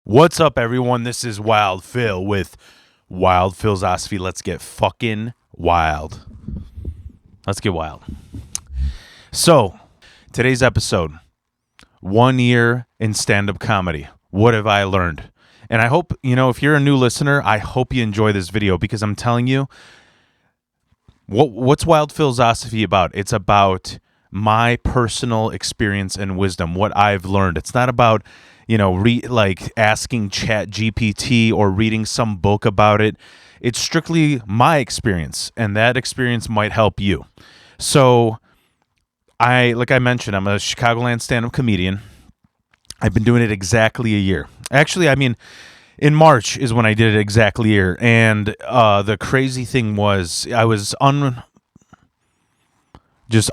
What's up, everyone? This is Wild Phil with Wild Philosophy. Let's get fucking wild. Let's get wild. So, today's episode, 1 year in stand-up comedy. What have I learned? And I hope, if you're a new listener, I hope you enjoy this video because I'm telling you, what's Wild Philosophy about? It's about my personal experience and wisdom, what I've learned. It's not about asking Chat GPT or reading some book about it. It's strictly my experience, and that experience might help you. So, like I mentioned, I'm a Chicagoland stand-up comedian. I've been doing it exactly a year. Actually, in March is when I did it exactly a year, and the crazy thing was I was just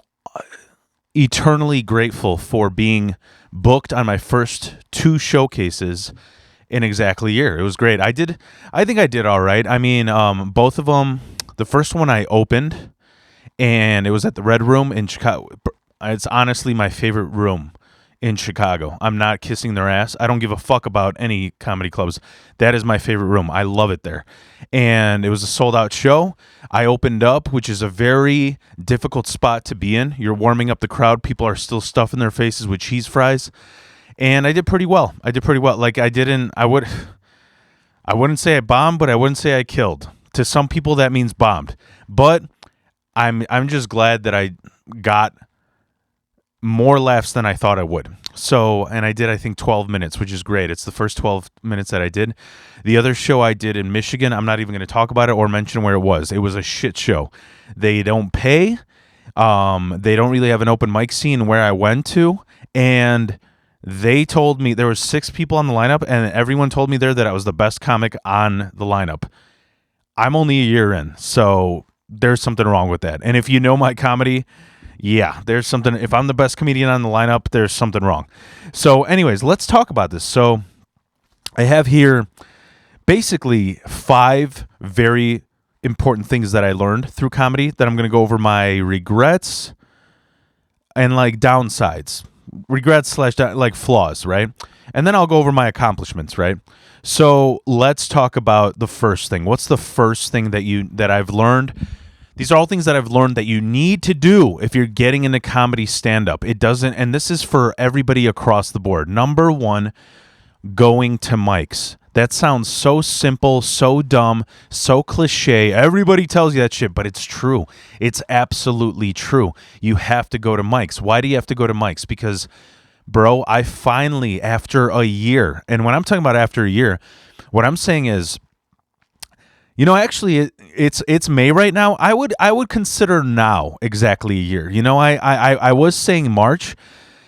eternally grateful for being booked on my first 2 showcases in exactly a year. It was great. I think I did all right. Both of them, the first one I opened, and it was at the Red Room in Chicago. It's honestly my favorite room in Chicago. I'm not kissing their ass. I don't give a fuck about any comedy clubs. That is my favorite room. I love it there. And it was a sold out show. I opened up, which is a very difficult spot to be in. You're warming up the crowd. People are still stuffing their faces with cheese fries. And I did pretty well. Like I wouldn't say I bombed, but I wouldn't say I killed. To some people that means bombed. But I'm just glad that I got more laughs than I thought I would. So, and I did, I think, 12 minutes, which is great. It's the first 12 minutes that I did. The other show I did in Michigan, I'm not even going to talk about it or mention where it was. It was a shit show. They don't pay. They don't really have an open mic scene where I went to. And they told me there were 6 people on the lineup, and everyone told me there that I was the best comic on the lineup. I'm only a year in, so there's something wrong with that. And if you know my comedy, yeah, there's something. If I'm the best comedian on the lineup, there's something wrong. So anyways, let's talk about this. So I have here basically 5 very important things that I learned through comedy that I'm going to go over my regrets and like downsides. Regrets / like flaws, right? And then I'll go over my accomplishments, right? So let's talk about the first thing. What's the first thing that I've learned? These are all things that I've learned that you need to do if you're getting into comedy stand-up. It doesn't, and this is for everybody across the board. Number 1, going to mics. That sounds so simple, so dumb, so cliche. Everybody tells you that shit, but it's true. It's absolutely true. You have to go to mics. Why do you have to go to mics? Because, bro, I finally, after a year, and when I'm talking about after a year, what I'm saying is, actually, it's May right now. I would consider now exactly a year. I was saying March,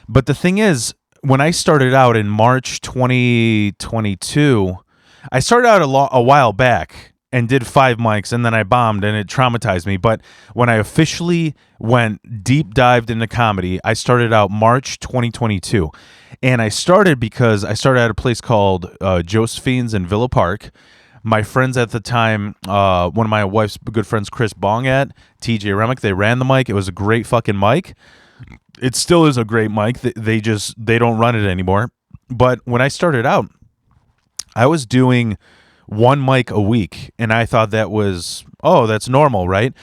but the thing is, when I started out in March 2022, I started out a while back and did 5 mics, and then I bombed, and it traumatized me. But when I officially went deep dived into comedy, I started out March 2022, and I started because I started at a place called Josephine's in Villa Park. My friends at the time, one of my wife's good friends, Chris Bongat, TJ Remick, they ran the mic. It was a great fucking mic. It still is a great mic. They don't run it anymore. But when I started out, I was doing 1 mic a week, and I thought that's normal, right?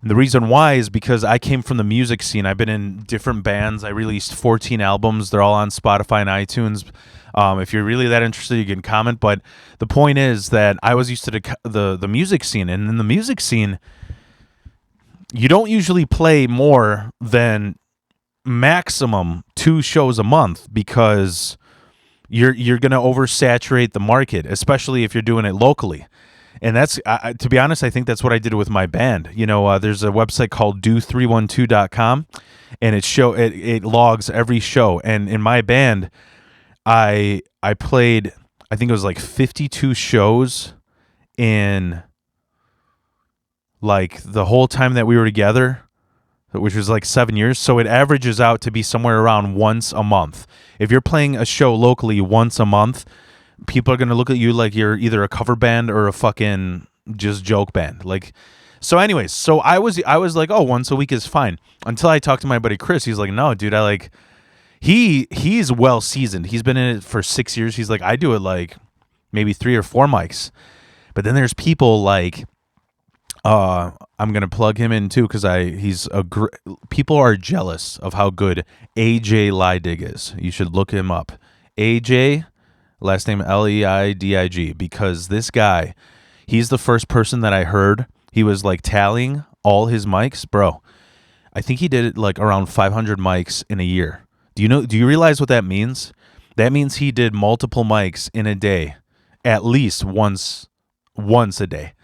And the reason why is because I came from the music scene. I've been in different bands. I released 14 albums. They're all on Spotify and iTunes. If you're really that interested, you can comment. But the point is that I was used to the music scene. And in the music scene, you don't usually play more than maximum 2 shows a month because you're going to oversaturate the market, especially if you're doing it locally. And that's, to be honest, I think that's what I did with my band. There's a website called do312.com, and it logs every show. And in my band, I played, I think it was like 52 shows in like the whole time that we were together, which was like 7 years. So it averages out to be somewhere around once a month. If you're playing a show locally once a month, people are going to look at you like you're either a cover band or a fucking just joke band. Like, so anyways, so I was like, oh, once a week is fine. Until I talked to my buddy Chris. He's like, no, dude, he's well seasoned. He's been in it for 6 years. He's like, I do it like maybe 3 or 4 mics. But then there's people like I'm gonna plug him in too because people are jealous of how good AJ Leidig is. You should look him up. AJ, last name Leidig, because this guy, he's the first person that I heard. He was like tallying all his mics, bro. I think he did it like around 500 mics in a year. Do you realize what that means? That means he did multiple mics in a day, at least once a day.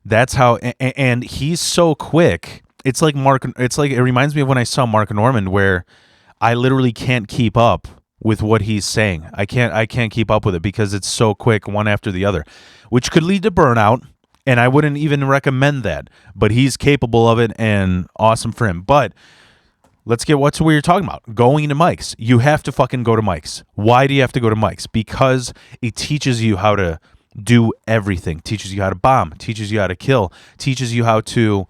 That's how, and he's so quick. It's like it reminds me of when I saw Mark Norman, where I literally can't keep up with what he's saying. I can't keep up with it because it's so quick, one after the other, which could lead to burnout. And I wouldn't even recommend that, but he's capable of it, and awesome for him. But let's get what's what you're talking about. Going to mics. You have to fucking go to mics. Why do you have to go to mics? Because it teaches you how to do everything. Teaches you how to bomb. Teaches you how to kill. Teaches you how to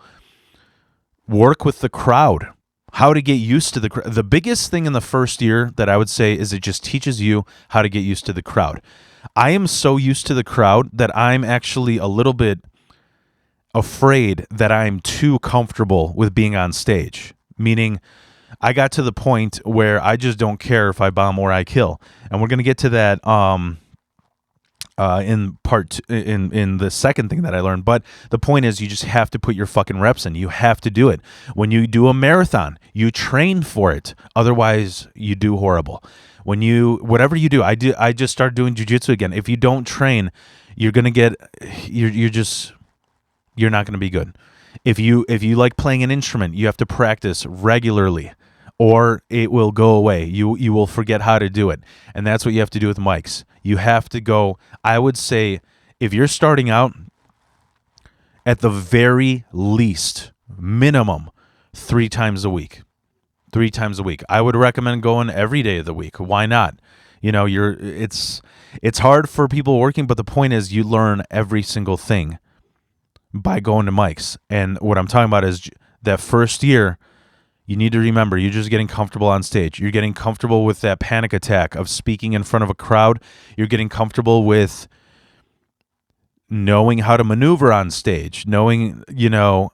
work with the crowd. How to get used to the crowd. The biggest thing in the first year that I would say is it just teaches you how to get used to the crowd. I am so used to the crowd that I'm actually a little bit afraid that I'm too comfortable with being on stage. Meaning, I got to the point where I just don't care if I bomb or I kill. And we're going to get to that in the second thing that I learned. But the point is, you just have to put your fucking reps in. You have to do it. When you do a marathon, you train for it. Otherwise, you do horrible. Whatever you do, I just started doing jiu-jitsu again. If you don't train, you're going to get, you're not going to be good. If you like playing an instrument, you have to practice regularly or it will go away. You will forget how to do it. And that's what you have to do with mics. You have to go, I would say, if you're starting out, at the very least, minimum, 3 times a week. 3 times a week. I would recommend going every day of the week. Why not? It's hard for people working, but the point is you learn every single thing by going to mics. And what I'm talking about is that first year, you need to remember, you're just getting comfortable on stage. You're getting comfortable with that panic attack of speaking in front of a crowd. You're getting comfortable with knowing how to maneuver on stage, knowing,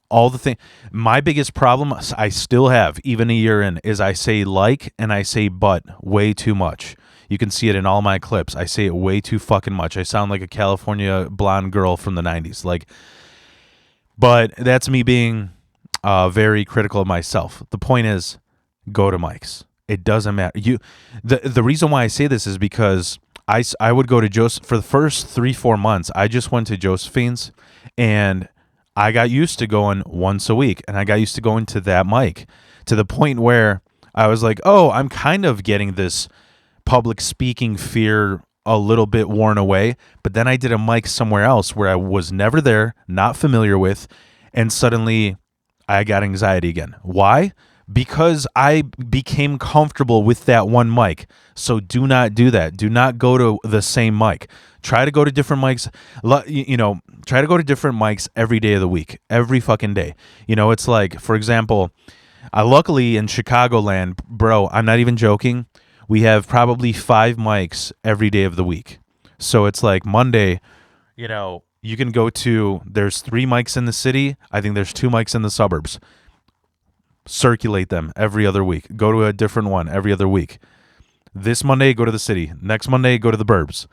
all the things. My biggest problem I still have, even a year in, is I say like and I say but way too much. You can see it in all my clips. I say it way too fucking much. I sound like a California blonde girl from the 90s. But that's me being very critical of myself. The point is, go to mics. It doesn't matter. The reason why I say this is because I would go to Joseph for the first 3-4 months. I just went to Josephine's, and I got used to going once a week, and I got used to going to that mic to the point where I was like, oh, I'm kind of getting this public speaking fear a little bit worn away. But then I did a mic somewhere else where I was never there, not familiar with, and suddenly I got anxiety again. Why? Because I became comfortable with that one mic. So do not do that. Do not go to the same mic. Try to go to different mics. Try to go to different mics every day of the week, every fucking day. It's like, for example, luckily in Chicagoland, bro, I'm not even joking. We have probably 5 mics every day of the week. So it's like Monday, you can go to, there's 3 mics in the city. I think there's 2 mics in the suburbs. Circulate them every other week. Go to a different one every other week. This Monday, go to the city. Next Monday, go to the burbs.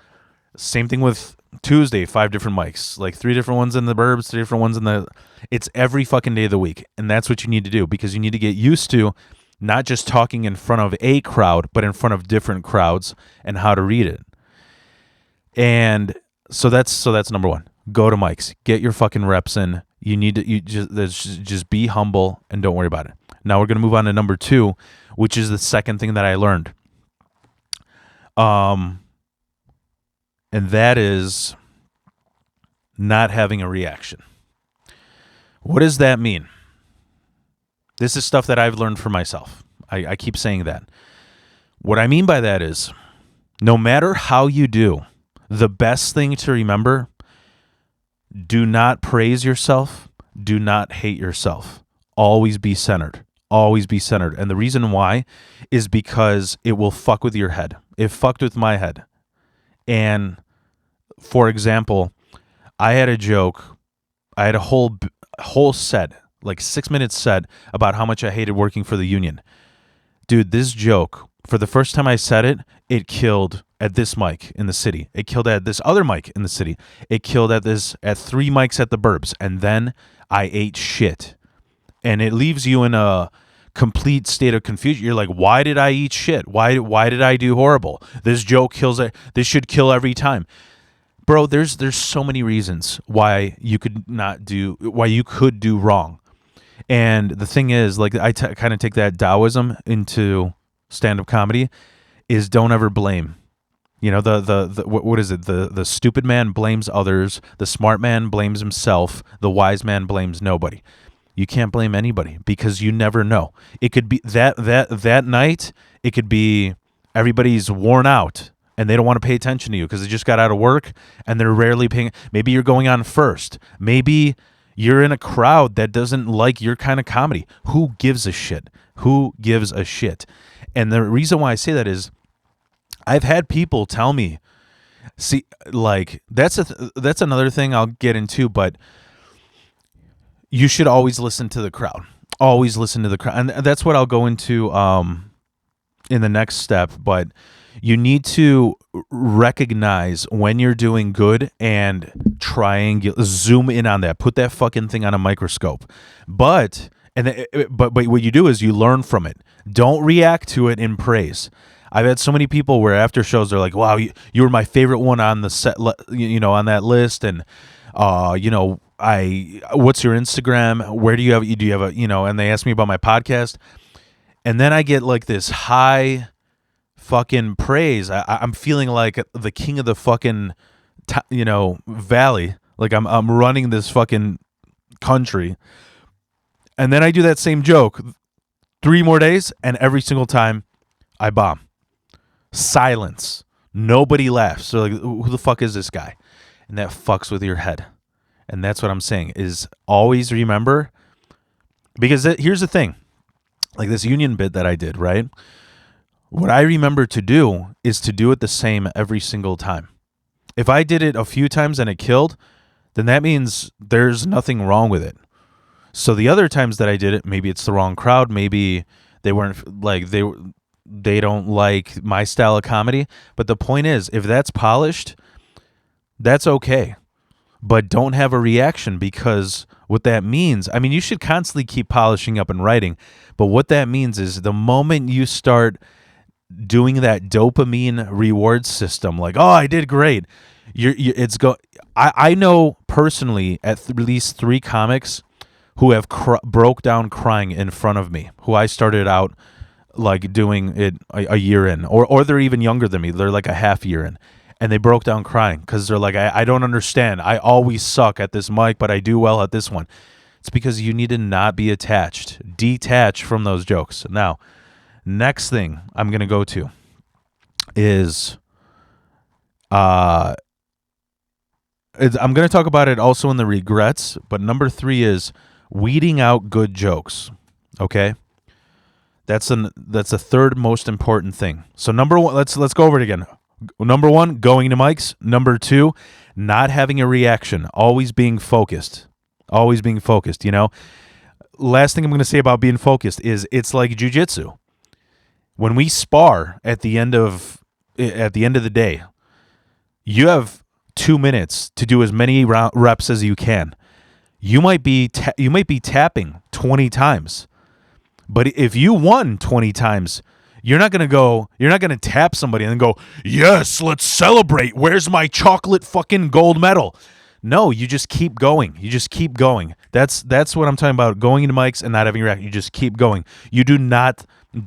Same thing with Tuesday, 5 different mics. Like 3 different ones in the burbs, 3 different ones in the... It's every fucking day of the week. And that's what you need to do, because you need to get used to not just talking in front of a crowd, but in front of different crowds and how to read it. And so that's number 1. Go to mics. Get your fucking reps in. You just be humble and don't worry about it. Now we're going to move on to number 2, which is the second thing that I learned. And that is not having a reaction. What does that mean? This is stuff that I've learned for myself. I keep saying that. What I mean by that is, no matter how you do, the best thing to remember, do not praise yourself. Do not hate yourself. Always be centered. Always be centered. And the reason why is because it will fuck with your head. It fucked with my head. And for example, I had a joke. I had a whole set, like 6 minute set about how much I hated working for the union. Dude, this joke, for the first time I said it, it killed at this mic in the city. It killed at this other mic in the city. It killed at 3 mics at the Burbs. And then I ate shit. And it leaves you in a complete state of confusion. You're like, why did I eat shit? Why did I do horrible? This joke kills it. This should kill every time. Bro, there's so many reasons why you could do wrong. And the thing is, like, I kind of take that Taoism into stand-up comedy, is don't ever blame. You know, what is it? The stupid man blames others. The smart man blames himself. The wise man blames nobody. You can't blame anybody because you never know. It could be that night. It could be everybody's worn out and they don't want to pay attention to you because they just got out of work and they're rarely paying. Maybe you're going on first. Maybe you're in a crowd that doesn't like your kind of comedy. Who gives a shit? Who gives a shit? And the reason why I say that is I've had people tell me, see, like, that's another thing I'll get into, but you should always listen to the crowd. Always listen to the crowd. And that's what I'll go into in the next step, but you need to recognize when you're doing good and zoom in on that. Put that fucking thing on a microscope. But what you do is you learn from it. Don't react to it in praise. I've had so many people where after shows they're like, "Wow, you were my favorite one on the set, on that list." And what's your Instagram? Where do you have a, and they ask me about my podcast, and then I get like this high fucking praise. I'm feeling like the king of the fucking valley, like I'm running this fucking country. And then I do that same joke 3 more days, and every single time I bomb. Silence. Nobody laughs. So like, who the fuck is this guy? And that fucks with your head. And that's what I'm saying, is always remember, because here's the thing, like this union bit that I did, right? What I remember to do is to do it the same every single time. If I did it a few times and it killed, then that means there's nothing wrong with it. So the other times that I did it, maybe it's the wrong crowd, maybe they weren't like, they don't like my style of comedy. But the point is, if that's polished, that's okay. But don't have a reaction, because what that means, I mean, you should constantly keep polishing up and writing. But what that means is the moment you start doing that dopamine reward system, like, oh, I did great. I know personally at least 3 comics who have broke down crying in front of me, who I started out like doing it a year in, or they're even younger than me. They're like a half year in, and they broke down crying because they're like, I don't understand. I always suck at this mic, but I do well at this one. It's because you need to not be attached. Detach from those jokes. Now, next thing I'm going to go to is I'm going to talk about it also in the regrets, but number 3 is weeding out good jokes. Okay? That's the third most important thing. So number 1, let's go over it again. Number 1, going to mics. Number 2, not having a reaction, always being focused. Always being focused, Last thing I'm going to say about being focused is it's like jiu-jitsu. When we spar at the end of the day, you have 2 minutes to do as many reps as you can. You might be tapping 20 times. But if you won 20 times, you're not going to tap somebody and then go, "Yes, let's celebrate. Where's my chocolate fucking gold medal?" No, you just keep going. You just keep going. That's what I'm talking about, going into mics and not having a reaction. You just keep going.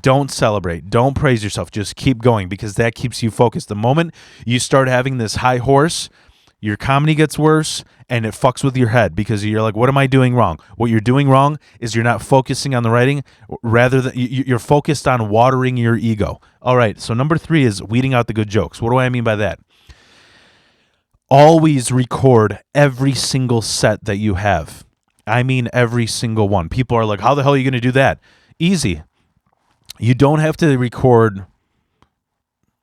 Don't celebrate. Don't praise yourself. Just keep going, because that keeps you focused. The moment you start having this high horse, your comedy gets worse and it fucks with your head, because you're like, what am I doing wrong? What you're doing wrong is you're not focusing on the writing, rather than you're focused on watering your ego. All right. So number 3 is weeding out the good jokes. What do I mean by that? Always record every single set that you have. I mean, every single one. People are like, how the hell are you going to do that? Easy. You don't have to record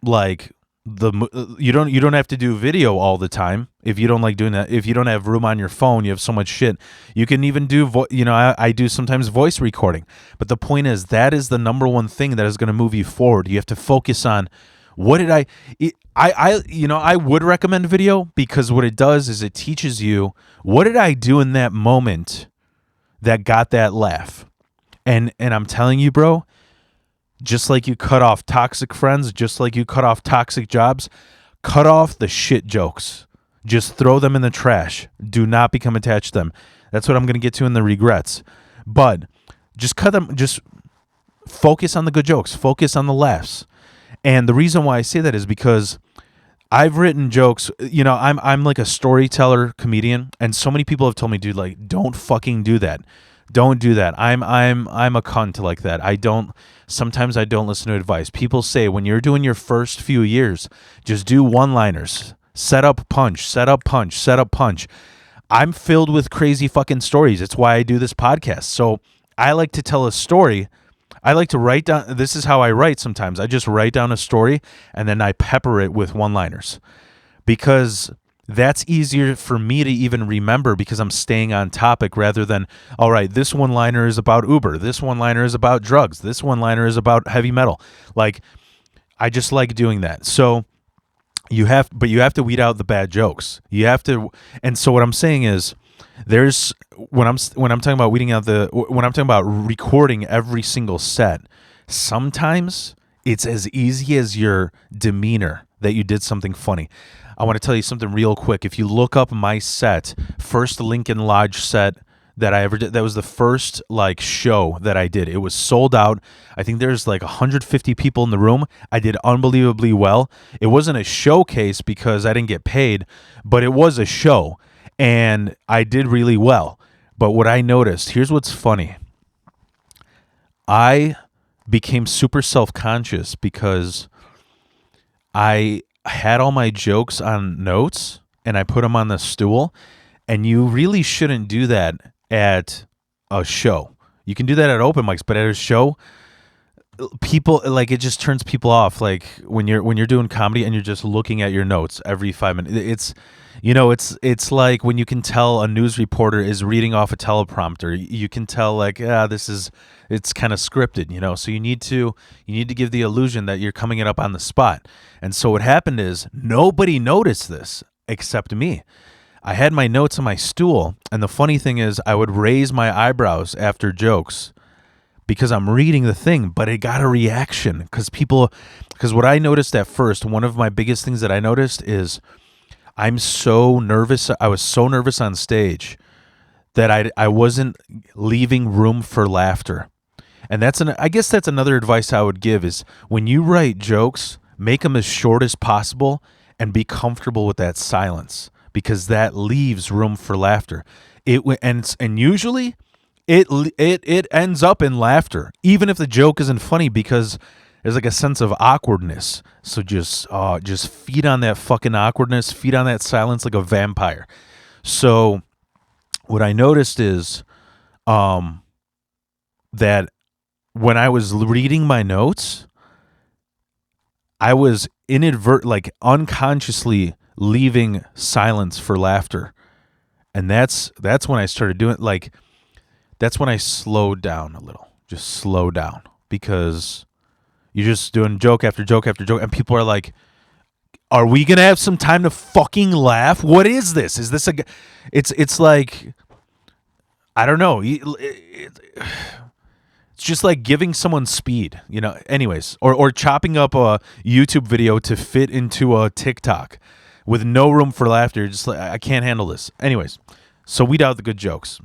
like you don't have to do video all the time if you don't like doing that. If you don't have room on your phone, you have so much shit. You can even do I do sometimes voice recording. But the point is, that is the number one thing that is going to move you forward. You have to focus on what did I would recommend video, because what it does is it teaches you, what did I do in that moment that got that laugh. And I'm telling you, bro, just like you cut off toxic friends, just like you cut off toxic jobs, cut off the shit jokes. Just throw them in the trash. Do not become attached to them. That's what I'm going to get to in the regrets. But just cut them. Just focus on the good jokes. Focus on the laughs. And the reason why I say that is because I've written jokes. I'm like a storyteller comedian, and so many people have told me, dude, like, don't fucking do that. Don't do that. I'm a cunt like that. Sometimes I don't listen to advice. People say when you're doing your first few years, just do one-liners. Set up, punch, set up, punch, set up, punch. I'm filled with crazy fucking stories. It's why I do this podcast. So I like to tell a story. I like to write down, this is how I write sometimes. I just write down a story and then I pepper it with one-liners, because that's easier for me to even remember, because I'm staying on topic rather than, all right, this one-liner is about Uber. This one-liner is about drugs. This one-liner is about heavy metal. Like, I just like doing that. So you have to weed out the bad jokes. You have to, and so what I'm saying is, when I'm talking about when I'm talking about recording every single set, sometimes it's as easy as your demeanor that you did something funny. I want to tell you something real quick. If you look up my set, first Lincoln Lodge set that I ever did, that was the first like show that I did. It was sold out. I think there's like 150 people in the room. I did unbelievably well. It wasn't a showcase because I didn't get paid, but it was a show, and I did really well. But what I noticed, here's what's funny. I became super self-conscious because I had all my jokes on notes and I put them on the stool, and you really shouldn't do that at a show. You can do that at open mics, but at a show, people, like, it just turns people off. Like when you're doing comedy and you're just looking at your notes every 5 minutes, it's like when you can tell a news reporter is reading off a teleprompter. You can tell, like, it's kind of scripted, so you need to give the illusion that you're coming it up on the spot. And so what happened is nobody noticed this except me. I had my notes on my stool, and the funny thing is I would raise my eyebrows after jokes because I'm reading the thing, but it got a reaction because what I noticed at first, one of my biggest things that I noticed is I'm so nervous. I was so nervous on stage that I wasn't leaving room for laughter. And I guess that's another advice I would give is when you write jokes, make them as short as possible and be comfortable with that silence, because that leaves room for laughter. And usually it ends up in laughter, even if the joke isn't funny, because there's like a sense of awkwardness. So just feed on that fucking awkwardness, feed on that silence like a vampire. So what I noticed is that when I was reading my notes, I was unconsciously leaving silence for laughter. And that's when I started doing, like, that's when I slowed down a little. Just slow down, because you're just doing joke after joke after joke, and people are like, are we going to have some time to fucking laugh? What is this? Is this it's like, I don't know. It's just like giving someone speed, anyways, or chopping up a YouTube video to fit into a TikTok with no room for laughter. You're just like, I can't handle this. Anyways, so weed out the good jokes.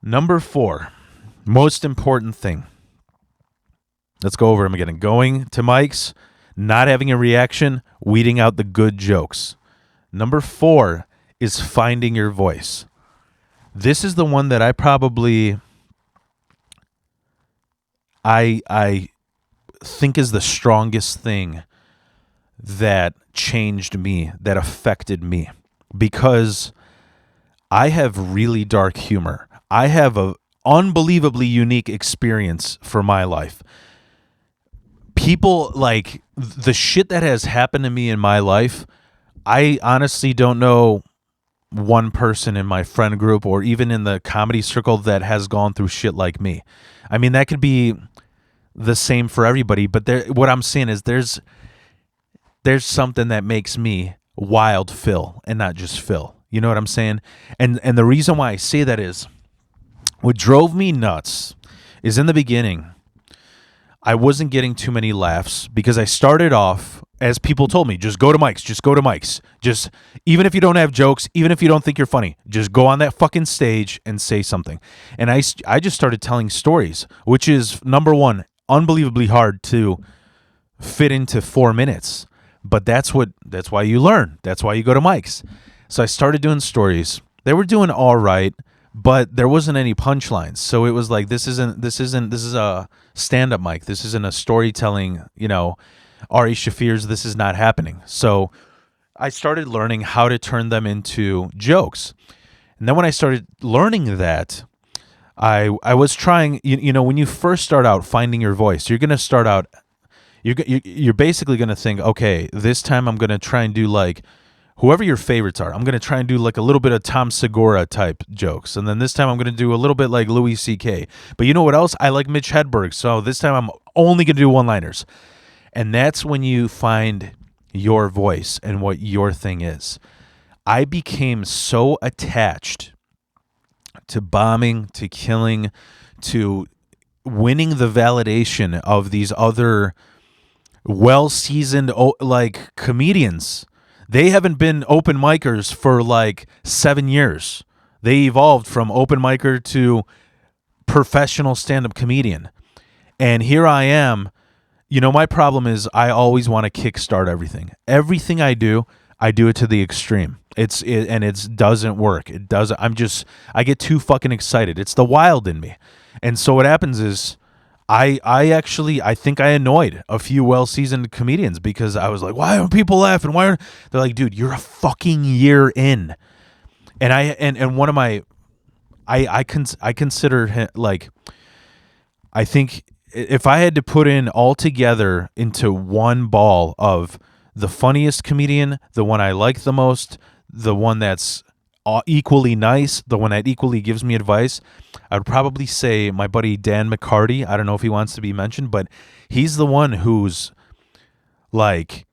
Number 4, most important thing. Let's go over them again. Going to mics, not having a reaction, weeding out the good jokes. Number 4 is finding your voice. This is the one that I think is the strongest thing that changed me, that affected me, because I have really dark humor. I have a unbelievably unique experience for my life. people, like, the shit that has happened to me in my life, I honestly don't know one person in my friend group or even in the comedy circle that has gone through shit like me. I mean, that could be the same for everybody, but what I'm saying is there's something that makes me Wild Phil and not just Phil. You know what I'm saying? And the reason why I say that is what drove me nuts is in the beginning, I wasn't getting too many laughs because I started off, as people told me, just go to mics, just go to mics. Just, even if you don't have jokes, even if you don't think you're funny, just go on that fucking stage and say something. And I just started telling stories, which is, number one, unbelievably hard to fit into 4 minutes. But that's why you learn. That's why you go to mics. So I started doing stories. They were doing all right, but there wasn't any punchlines. So it was like, this is a stand-up mic. This isn't a storytelling, Ari Shaffir's This Is Not Happening. So I started learning how to turn them into jokes. And then when I started learning that, I was trying, when you first start out finding your voice, you're going to start out, you're basically going to think, okay, this time I'm going to try and do like whoever your favorites are. I'm going to try and do like a little bit of Tom Segura type jokes. And then this time I'm going to do a little bit like Louis C.K. But you know what else? I like Mitch Hedberg. So this time I'm only going to do one-liners. And that's when you find your voice and what your thing is. I became so attached to bombing, to killing, to winning the validation of these other well-seasoned like comedians. They haven't been open micers for like 7 years. They evolved from open micer to professional stand-up comedian. And here I am. My problem is I always want to kickstart everything. Everything I do it to the extreme. It doesn't work. It doesn't. I get too fucking excited. It's the wild in me. And so what happens is I think I annoyed a few well-seasoned comedians because I was like, why aren't people laughing? They're like, dude, you're a fucking year in. And one of my, I consider him, like, I think if I had to put in all together into one ball of the funniest comedian, the one I like the most, the one that's equally nice, the one that equally gives me advice, I would probably say my buddy Dan McCarty. I don't know if he wants to be mentioned, but he's the one who's like,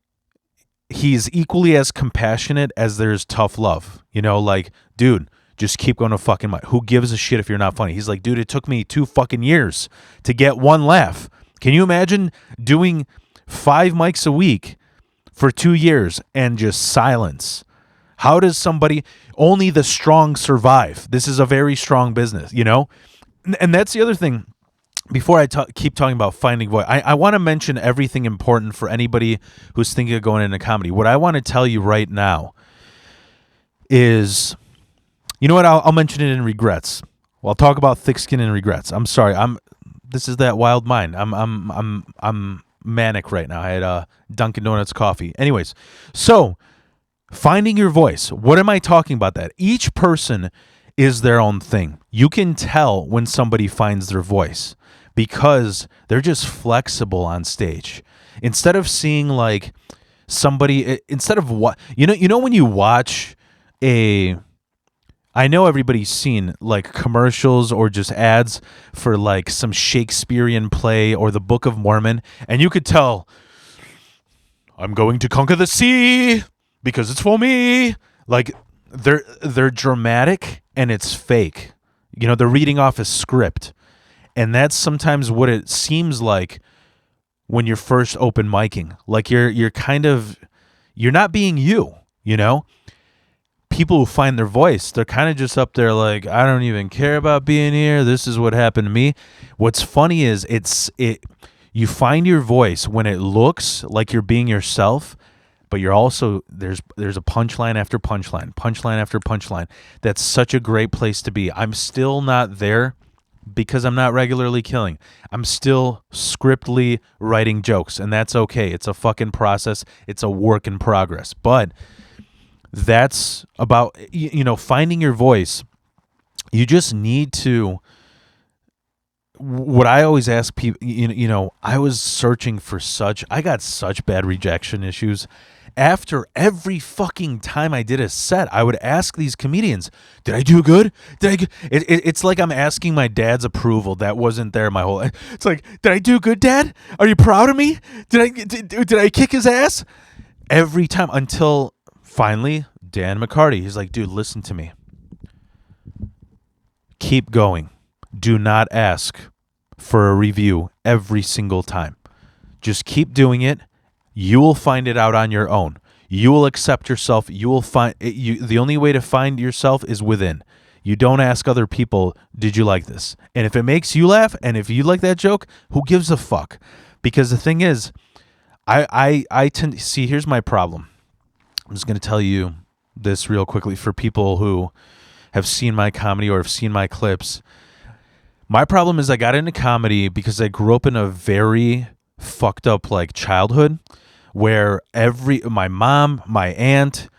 he's equally as compassionate as there's tough love. Like, dude, just keep going to fucking mic. Who gives a shit if you're not funny? He's like, dude, it took me 2 fucking years to get one laugh. Can you imagine doing 5 mics a week for 2 years and just silence? How does only the strong survive? This is a very strong business, And that's the other thing. Before I keep talking about finding voice, I want to mention everything important for anybody who's thinking of going into comedy. What I want to tell you right now is, you know what? I'll mention it in regrets. Well, I'll talk about thick skin and regrets. I'm sorry. This is that wild mind. I'm manic right now. I had Dunkin' Donuts coffee. Anyways, so finding your voice. What am I talking about that? Each person is their own thing. You can tell when somebody finds their voice because they're just flexible on stage. Instead of seeing like somebody, instead of what, when you watch I know everybody's seen like commercials or just ads for like some Shakespearean play or the Book of Mormon, and you could tell, I'm going to conquer the sea because it's for me. Like they're dramatic and it's fake. They're reading off a script. And that's sometimes what it seems like when you're first open micing. Like you're not being you, People who find their voice, they're kind of just up there like, I don't even care about being here. This is what happened to me. What's funny is you find your voice when it looks like you're being yourself, but you're also, there's a punchline after punchline after punchline. That's such a great place to be. I'm still not there because I'm not regularly killing. I'm still scriptly writing jokes, and that's okay. It's a fucking process. It's a work in progress. But that's about, finding your voice. You just need to what I always ask people, I was searching for I got such bad rejection issues. After every fucking time I did a set, I would ask these comedians, did I do good? It's like I'm asking my dad's approval that wasn't there my whole life. It's like, did I do good, Dad? Are you proud of me? Did I kick his ass? Every time, until finally Dan McCarty, he's like, dude, listen to me. Keep going. Do not ask for a review every single time. Just keep doing it. You will find it out on your own. You will accept yourself. You will find it. The only way to find yourself is within. You don't ask other people, did you like this? And if it makes you laugh, and if you like that joke, who gives a fuck? Because the thing is, I tend to see, here's my problem. I'm just going to tell you this real quickly for people who have seen my comedy or have seen my clips. My problem is I got into comedy because I grew up in a very fucked up like childhood where my mom, my aunt,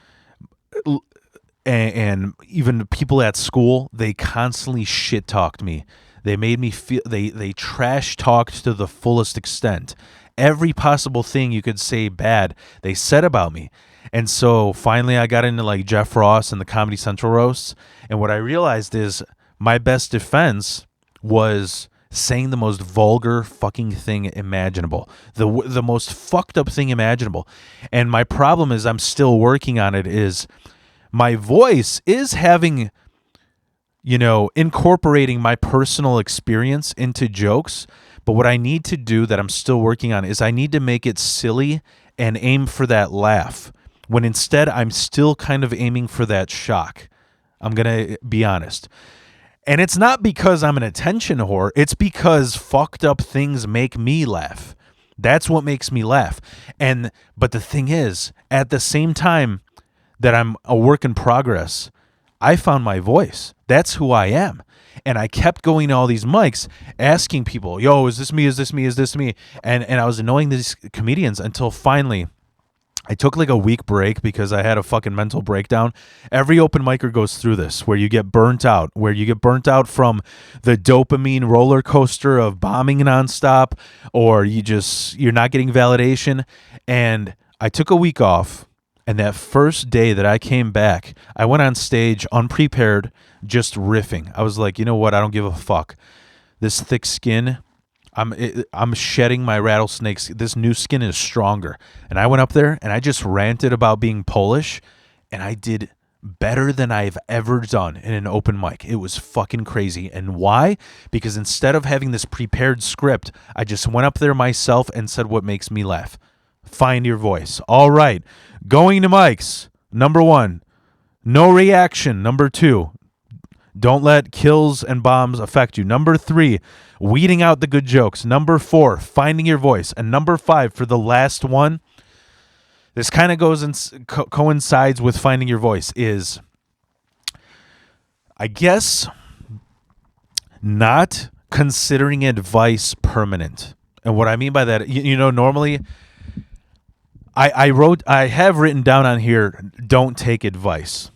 and even people at school, they constantly shit talked me. They made me feel, they trash talked to the fullest extent. Every possible thing you could say bad, they said about me. And so finally I got into like Jeff Ross and the Comedy Central roasts. And what I realized is my best defense was saying the most vulgar fucking thing imaginable. The most fucked up thing imaginable. And my problem is I'm still working on it is my voice is having, incorporating my personal experience into jokes. But what I need to do that I'm still working on is I need to make it silly and aim for that laugh. When instead I'm still kind of aiming for that shock. I'm going to be honest. And it's not because I'm an attention whore. It's because fucked up things make me laugh. That's what makes me laugh. But the thing is, at the same time that I'm a work in progress, I found my voice. That's who I am. And I kept going to all these mics asking people, yo, is this me? Is this me? Is this me? And I was annoying these comedians until finally I took like a week break because I had a fucking mental breakdown. Every open micer goes through this where you get burnt out from the dopamine roller coaster of bombing nonstop, or you're not getting validation. And I took a week off. And that first day that I came back, I went on stage unprepared, just riffing. I was like, you know what? I don't give a fuck. This thick skin, I'm shedding my rattlesnakes. This new skin is stronger. And I went up there and I just ranted about being Polish, and I did better than I've ever done in an open mic. It was fucking crazy. And why? Because instead of having this prepared script, I just went up there myself and said what makes me laugh. Find your voice. All right. Going to mics. Number 1, no reaction. Number 2, don't let kills and bombs affect you. Number 3, weeding out the good jokes. Number 4, finding your voice. And number 5, for the last one, this kind of goes and coincides with finding your voice, is, I guess, not considering advice permanent. And what I mean by that, normally I have written down on here, don't take advice.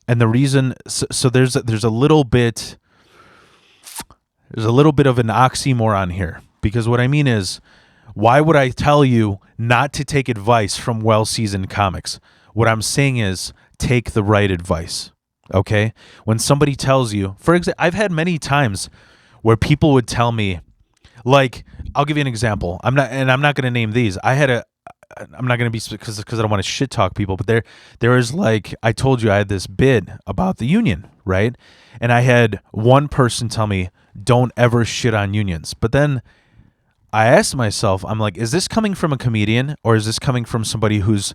And the reason, so there's a little bit of an oxymoron here, because what I mean is, why would I tell you not to take advice from well-seasoned comics? What I'm saying is, take the right advice. Okay? When somebody tells you, for example, I've had many times where people would tell me, like, I'll give you an example. I'm not going to name these. I'm not going to be, because I don't want to shit talk people, but there is, like, I told you I had this bid about the union, right? And I had one person tell me, don't ever shit on unions. But then I asked myself, I'm like, is this coming from a comedian, or is this coming from somebody who's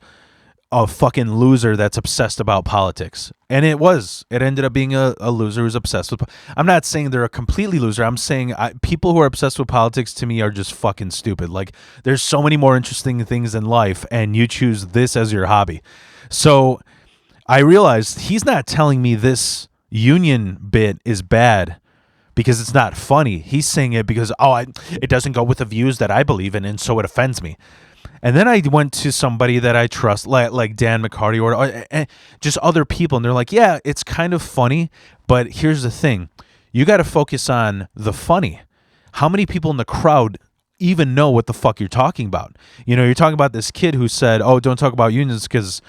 a fucking loser that's obsessed about politics? And it ended up being a loser who's obsessed with, I'm not saying they're a completely loser. I'm saying people who are obsessed with politics, to me, are just fucking stupid. Like, there's so many more interesting things in life, and you choose this as your hobby. So I realized he's not telling me this union bit is bad because it's not funny. He's saying it because, it doesn't go with the views that I believe in, and so it offends me. And then I went to somebody that I trust, like Dan McCarty or just other people, and they're like, yeah, it's kind of funny, but here's the thing. You got to focus on the funny. how many people in the crowd even know what the fuck you're talking about? You know, you're talking about this kid who said, "Oh, don't talk about unions because,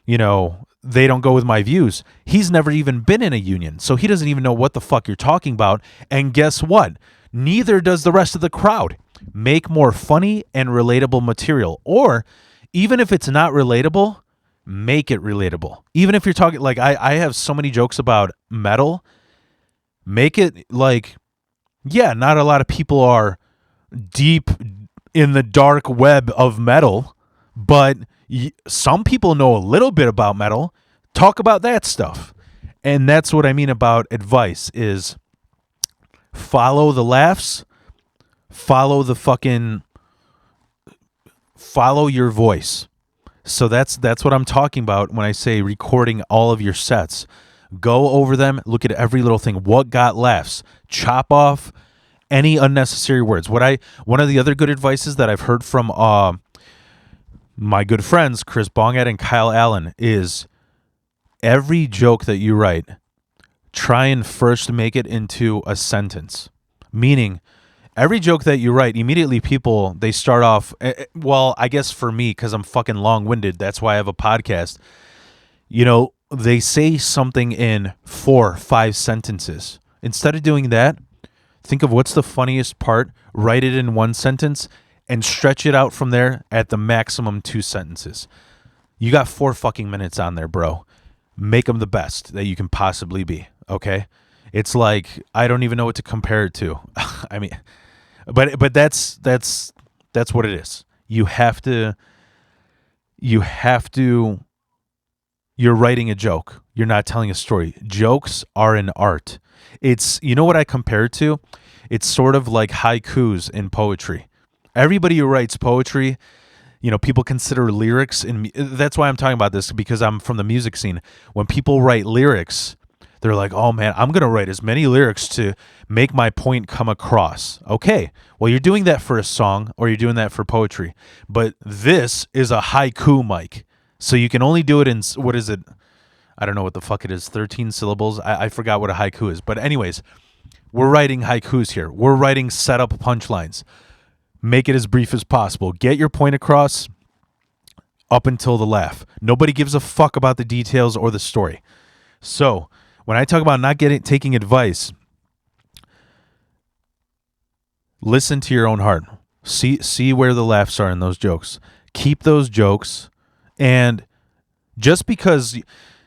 you know, they don't go with my views." He's never even been in a union, so he doesn't even know what the fuck you're talking about. And guess what? Neither does the rest of the crowd. Make more funny and relatable material. Or even if it's not relatable, make it relatable. Even if you're talking, like, I have so many jokes about metal. Make it like, yeah, not a lot of people are deep in the dark web of metal, but some people know a little bit about metal. Talk about that stuff. And that's what I mean about advice is follow the laughs, follow your voice. So that's what I'm talking about when I say recording all of your sets. Go over them, look at every little thing. What got laughs? Chop off any unnecessary words. One of the other good advices that I've heard from my good friends Chris Bongad and Kyle Allen is every joke that you write, try and first make it into a sentence. Meaning, every joke that you write, immediately people, they start off, well, I guess for me, because I'm fucking long-winded, that's why I have a podcast, you know, they say something in 4 or 5 sentences. Instead of doing that, think of what's the funniest part, write it in 1 sentence, and stretch it out from there at the maximum 2 sentences. You got 4 fucking minutes on there, bro. Make them the best that you can possibly be, okay? It's like, I don't even know what to compare it to. I mean, but that's what it is. You have to, you're writing a joke. You're not telling a story. Jokes are an art. It's, you know what I compare it to? It's sort of like haikus in poetry. Everybody who writes poetry, you know, people consider lyrics, and that's why I'm talking about this, because I'm from the music scene. When people write lyrics, they're like, oh man, I'm going to write as many lyrics to make my point come across. Okay, well, you're doing that for a song or you're doing that for poetry. But this is a haiku, Mike. So you can only do it in, what is it? I don't know what the fuck it is, 13 syllables. I forgot what a haiku is. But anyways, we're writing haikus here. We're writing setup punchlines. Make it as brief as possible. Get your point across up until the laugh. Nobody gives a fuck about the details or the story. So when I talk about not taking advice, listen to your own heart. See where the laughs are in those jokes. Keep those jokes, and just because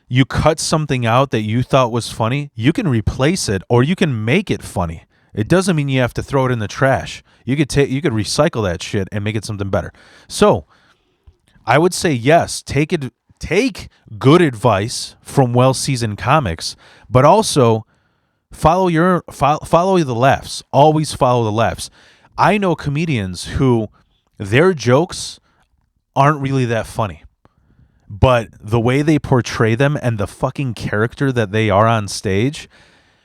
you cut something out that you thought was funny, you can replace it or you can make it funny. It doesn't mean you have to throw it in the trash. You could recycle that shit and make it something better. So I would say yes, take good advice from well-seasoned comics, but also follow the laughs. Always follow the laughs. I know comedians who their jokes aren't really that funny, but the way they portray them and the fucking character that they are on stage,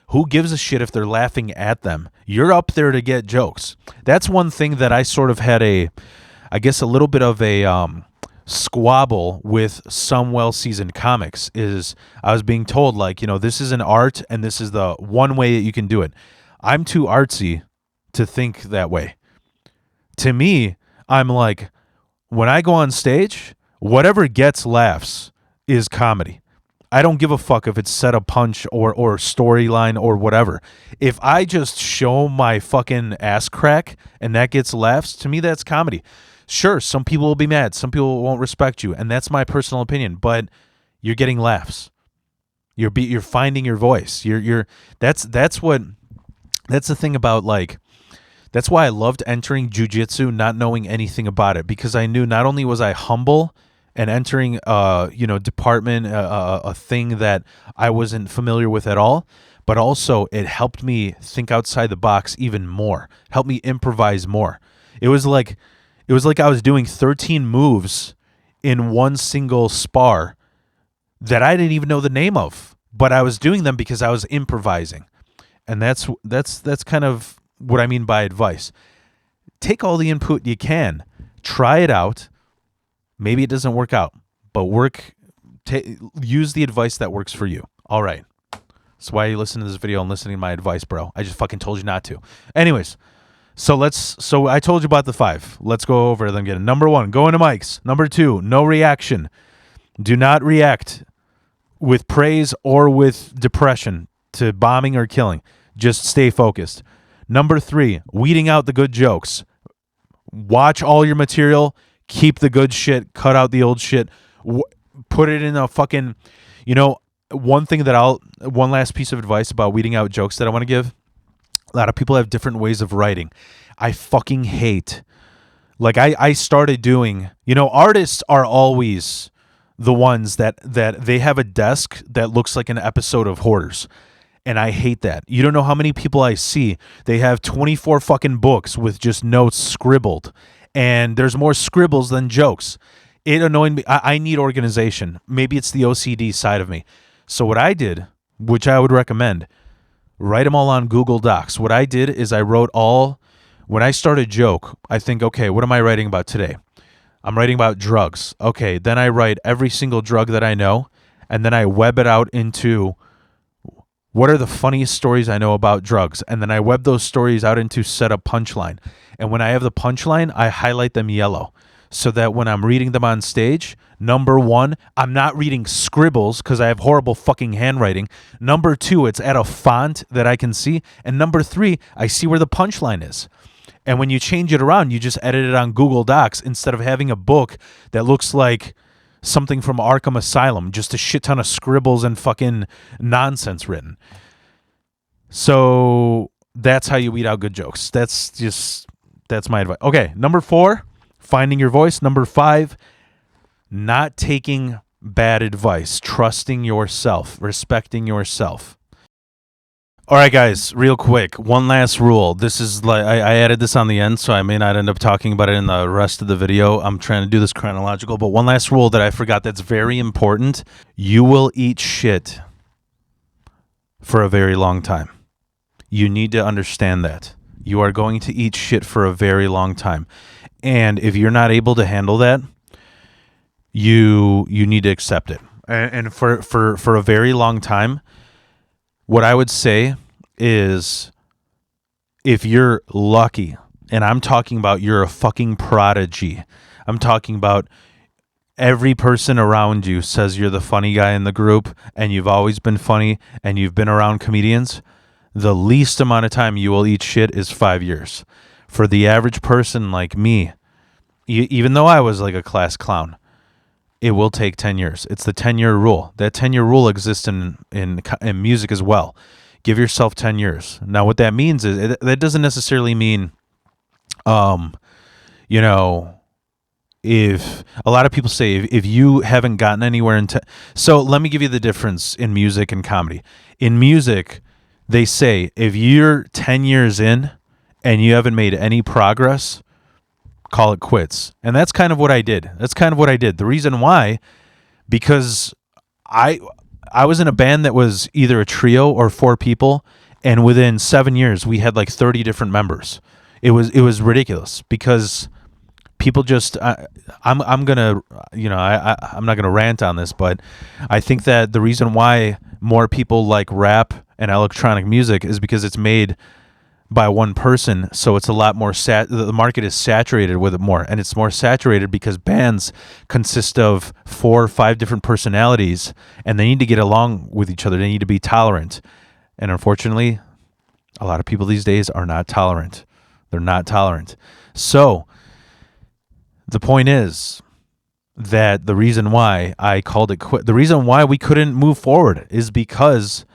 who gives a shit if they're laughing at them? You're up there to get jokes. That's one thing that I sort of had a little bit of a squabble with some well-seasoned comics is I was being told, like, you know, this is an art and this is the one way that you can do it. I'm too artsy to think that way. To me, I'm like, when I go on stage, whatever gets laughs is comedy. I don't give a fuck if it's set a punch or storyline or whatever. If I just show my fucking ass crack and that gets laughs, to me that's comedy. Sure, some people will be mad, some people won't respect you, and that's my personal opinion, but you're getting laughs. You're finding your voice. That's the thing about, like, that's why I loved entering jiu-jitsu not knowing anything about it, because I knew not only was I humble and entering department, a thing that I wasn't familiar with at all, but also it helped me think outside the box even more, helped me improvise more. It was like I was doing 13 moves in one single spar that I didn't even know the name of, but I was doing them because I was improvising. And that's kind of what I mean by advice. Take all the input you can, try it out. Maybe it doesn't work out, but use the advice that works for you. All right. That's why you listen to this video and listening to my advice, bro. I just fucking told you not to. Anyways, So I told you about the 5. Let's go over them again. Number 1, go into mics. Number 2, no reaction. Do not react with praise or with depression to bombing or killing. Just stay focused. Number 3, weeding out the good jokes. Watch all your material. Keep the good shit. Cut out the old shit. Put it in a fucking, one last piece of advice about weeding out jokes that I want to give. A lot of people have different ways of writing. I fucking hate, I started doing, artists are always the ones that they have a desk that looks like an episode of Hoarders. And I hate that. You don't know how many people I see. They have 24 fucking books with just notes scribbled. And there's more scribbles than jokes. It annoyed me. I need organization. Maybe it's the OCD side of me. So what I did, which I would recommend, write them all on Google Docs. What I did is I wrote when I start a joke, I think, okay, what am I writing about today? I'm writing about drugs. Okay, then I write every single drug that I know, and then I web it out into what are the funniest stories I know about drugs, and then I web those stories out into set up punchline. And when I have the punchline, I highlight them yellow so that when I'm reading them on stage, number 1, I'm not reading scribbles because I have horrible fucking handwriting. Number 2, it's at a font that I can see. And number 3, I see where the punchline is. And when you change it around, you just edit it on Google Docs instead of having a book that looks like something from Arkham Asylum, just a shit ton of scribbles and fucking nonsense written. So that's how you weed out good jokes. That's my advice. Okay, number 4, finding your voice. Number 5, not taking bad advice, trusting yourself, respecting yourself. All right, guys, real quick, one last rule. This is I added this on the end, so I may not end up talking about it in the rest of the video. I'm trying to do this chronological, but one last rule that I forgot that's very important. You will eat shit for a very long time. You need to understand that. You are going to eat shit for a very long time. And if you're not able to handle that, you need to accept it. And for a very long time, what I would say is if you're lucky, and I'm talking about you're a fucking prodigy. I'm talking about every person around you says you're the funny guy in the group and you've always been funny and you've been around comedians. The least amount of time you will eat shit is 5 years. For the average person like me, even though I was like a class clown, it will take 10 years. It's the 10-year rule. That 10-year rule exists in music as well. Give yourself 10 years. Now, what that means is that doesn't necessarily mean, if a lot of people say if you haven't gotten anywhere so let me give you the difference in music and comedy. In music, they say if you're 10 years in and you haven't made any progress, call it quits. And that's kind of what I did. The reason why, because I was in a band that was either a trio or 4 people, and within 7 years we had like 30 different members. It was ridiculous because people just I'm not gonna rant on this, but I think that the reason why more people like rap and electronic music is because it's made by one person, so it's a lot more the market is saturated with it more, and it's more saturated because bands consist of 4 or 5 different personalities, and they need to get along with each other. They need to be tolerant, and unfortunately, a lot of people these days are not tolerant. They're not tolerant. So the point is that the reason why I called it quit, the reason why we couldn't move forward is because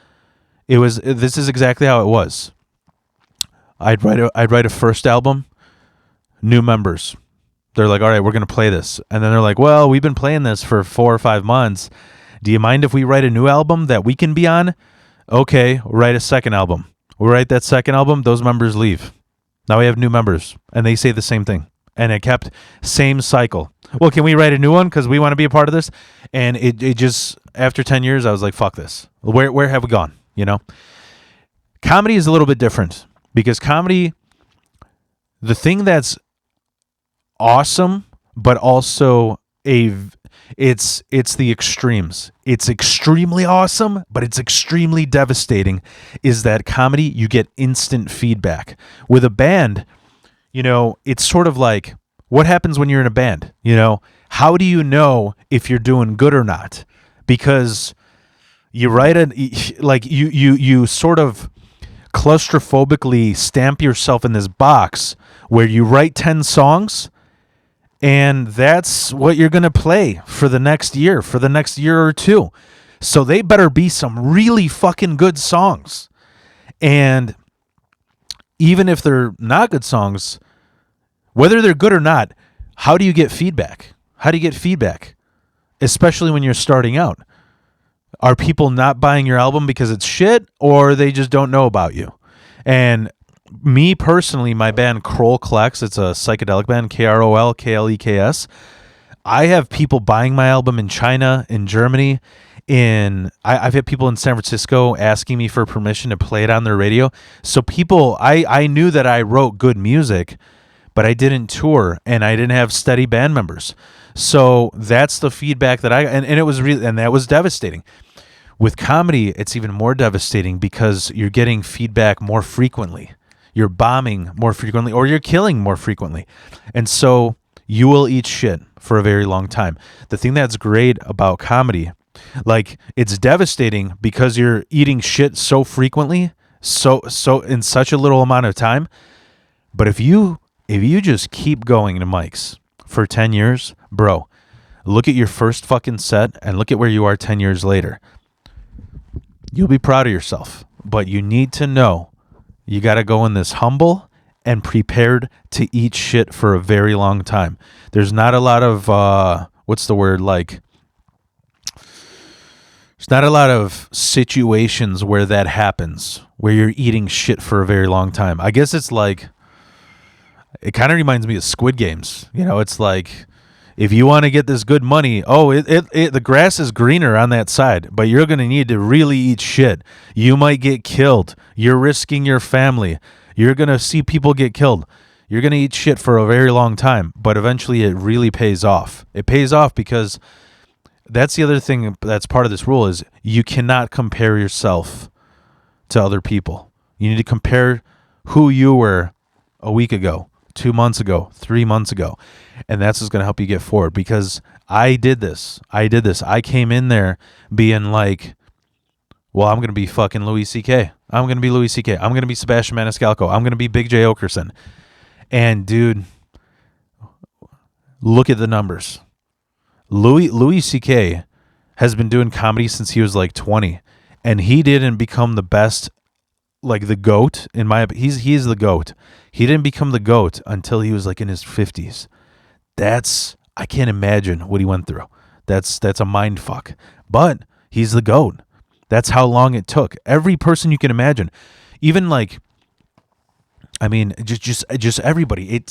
this is exactly how it was. I'd write a first album, new members. They're like, all right, we're going to play this. And then they're like, well, we've been playing this for 4 or 5 months. Do you mind if we write a new album that we can be on? Okay, write a second album. We write that second album, those members leave. Now we have new members, and they say the same thing. And it kept same cycle. Well, can we write a new one because we want to be a part of this? And it just, after 10 years, I was like, fuck this. Where have we gone? Comedy is a little bit different. Because comedy, the thing that's awesome, but also it's the extremes. It's extremely awesome, but it's extremely devastating, is that comedy, you get instant feedback. With a band, it's sort of like what happens when you're in a band, How do you know if you're doing good or not? Because you write you sort of claustrophobically stamp yourself in this box where you write 10 songs and that's what you're going to play for the next year or two. So they better be some really fucking good songs. And even if they're not good songs, whether they're good or not, how do you get feedback? Especially when you're starting out. Are people not buying your album because it's shit, or they just don't know about you? And me personally, my band Kroll Klex, it's a psychedelic band, KROLKLEKS. I have people buying my album in China, in Germany, I've had people in San Francisco asking me for permission to play it on their radio. So people, I knew that I wrote good music, but I didn't tour and I didn't have steady band members. So that's the feedback that and it was really, and that was devastating. With comedy, it's even more devastating because you're getting feedback more frequently. You're bombing more frequently, or you're killing more frequently. And so you will eat shit for a very long time. The thing that's great about comedy, like, it's devastating because you're eating shit so frequently, so in such a little amount of time. But if you just keep going to mics for 10 years, bro, look at your first fucking set and look at where you are 10 years later. You'll be proud of yourself, but you need to know you got to go in this humble and prepared to eat shit for a very long time. There's not a lot of, there's not a lot of situations where that happens, where you're eating shit for a very long time. I guess it's like, it kind of reminds me of Squid Games. It's like, if you want to get this good money, the grass is greener on that side, but you're going to need to really eat shit. You might get killed. You're risking your family. You're going to see people get killed. You're going to eat shit for a very long time, but eventually it really pays off. It pays off because that's the other thing that's part of this rule is you cannot compare yourself to other people. You need to compare who you were a week ago, 2 months ago, 3 months ago. And that's what's going to help you get forward, because I did this. I came in there being like, well, I'm going to be fucking Louis C.K. I'm going to be Louis C.K. I'm going to be Sebastian Maniscalco. I'm going to be Big J. Okerson. And dude, look at the numbers. Louis C.K. has been doing comedy since he was like 20, and he didn't become the best, like the GOAT in my opinion. He's the GOAT. He didn't become the GOAT until he was like in his 50s. I can't imagine what he went through. That's a mind fuck. But he's the GOAT. That's how long it took. Every person you can imagine, even like, I mean, just everybody.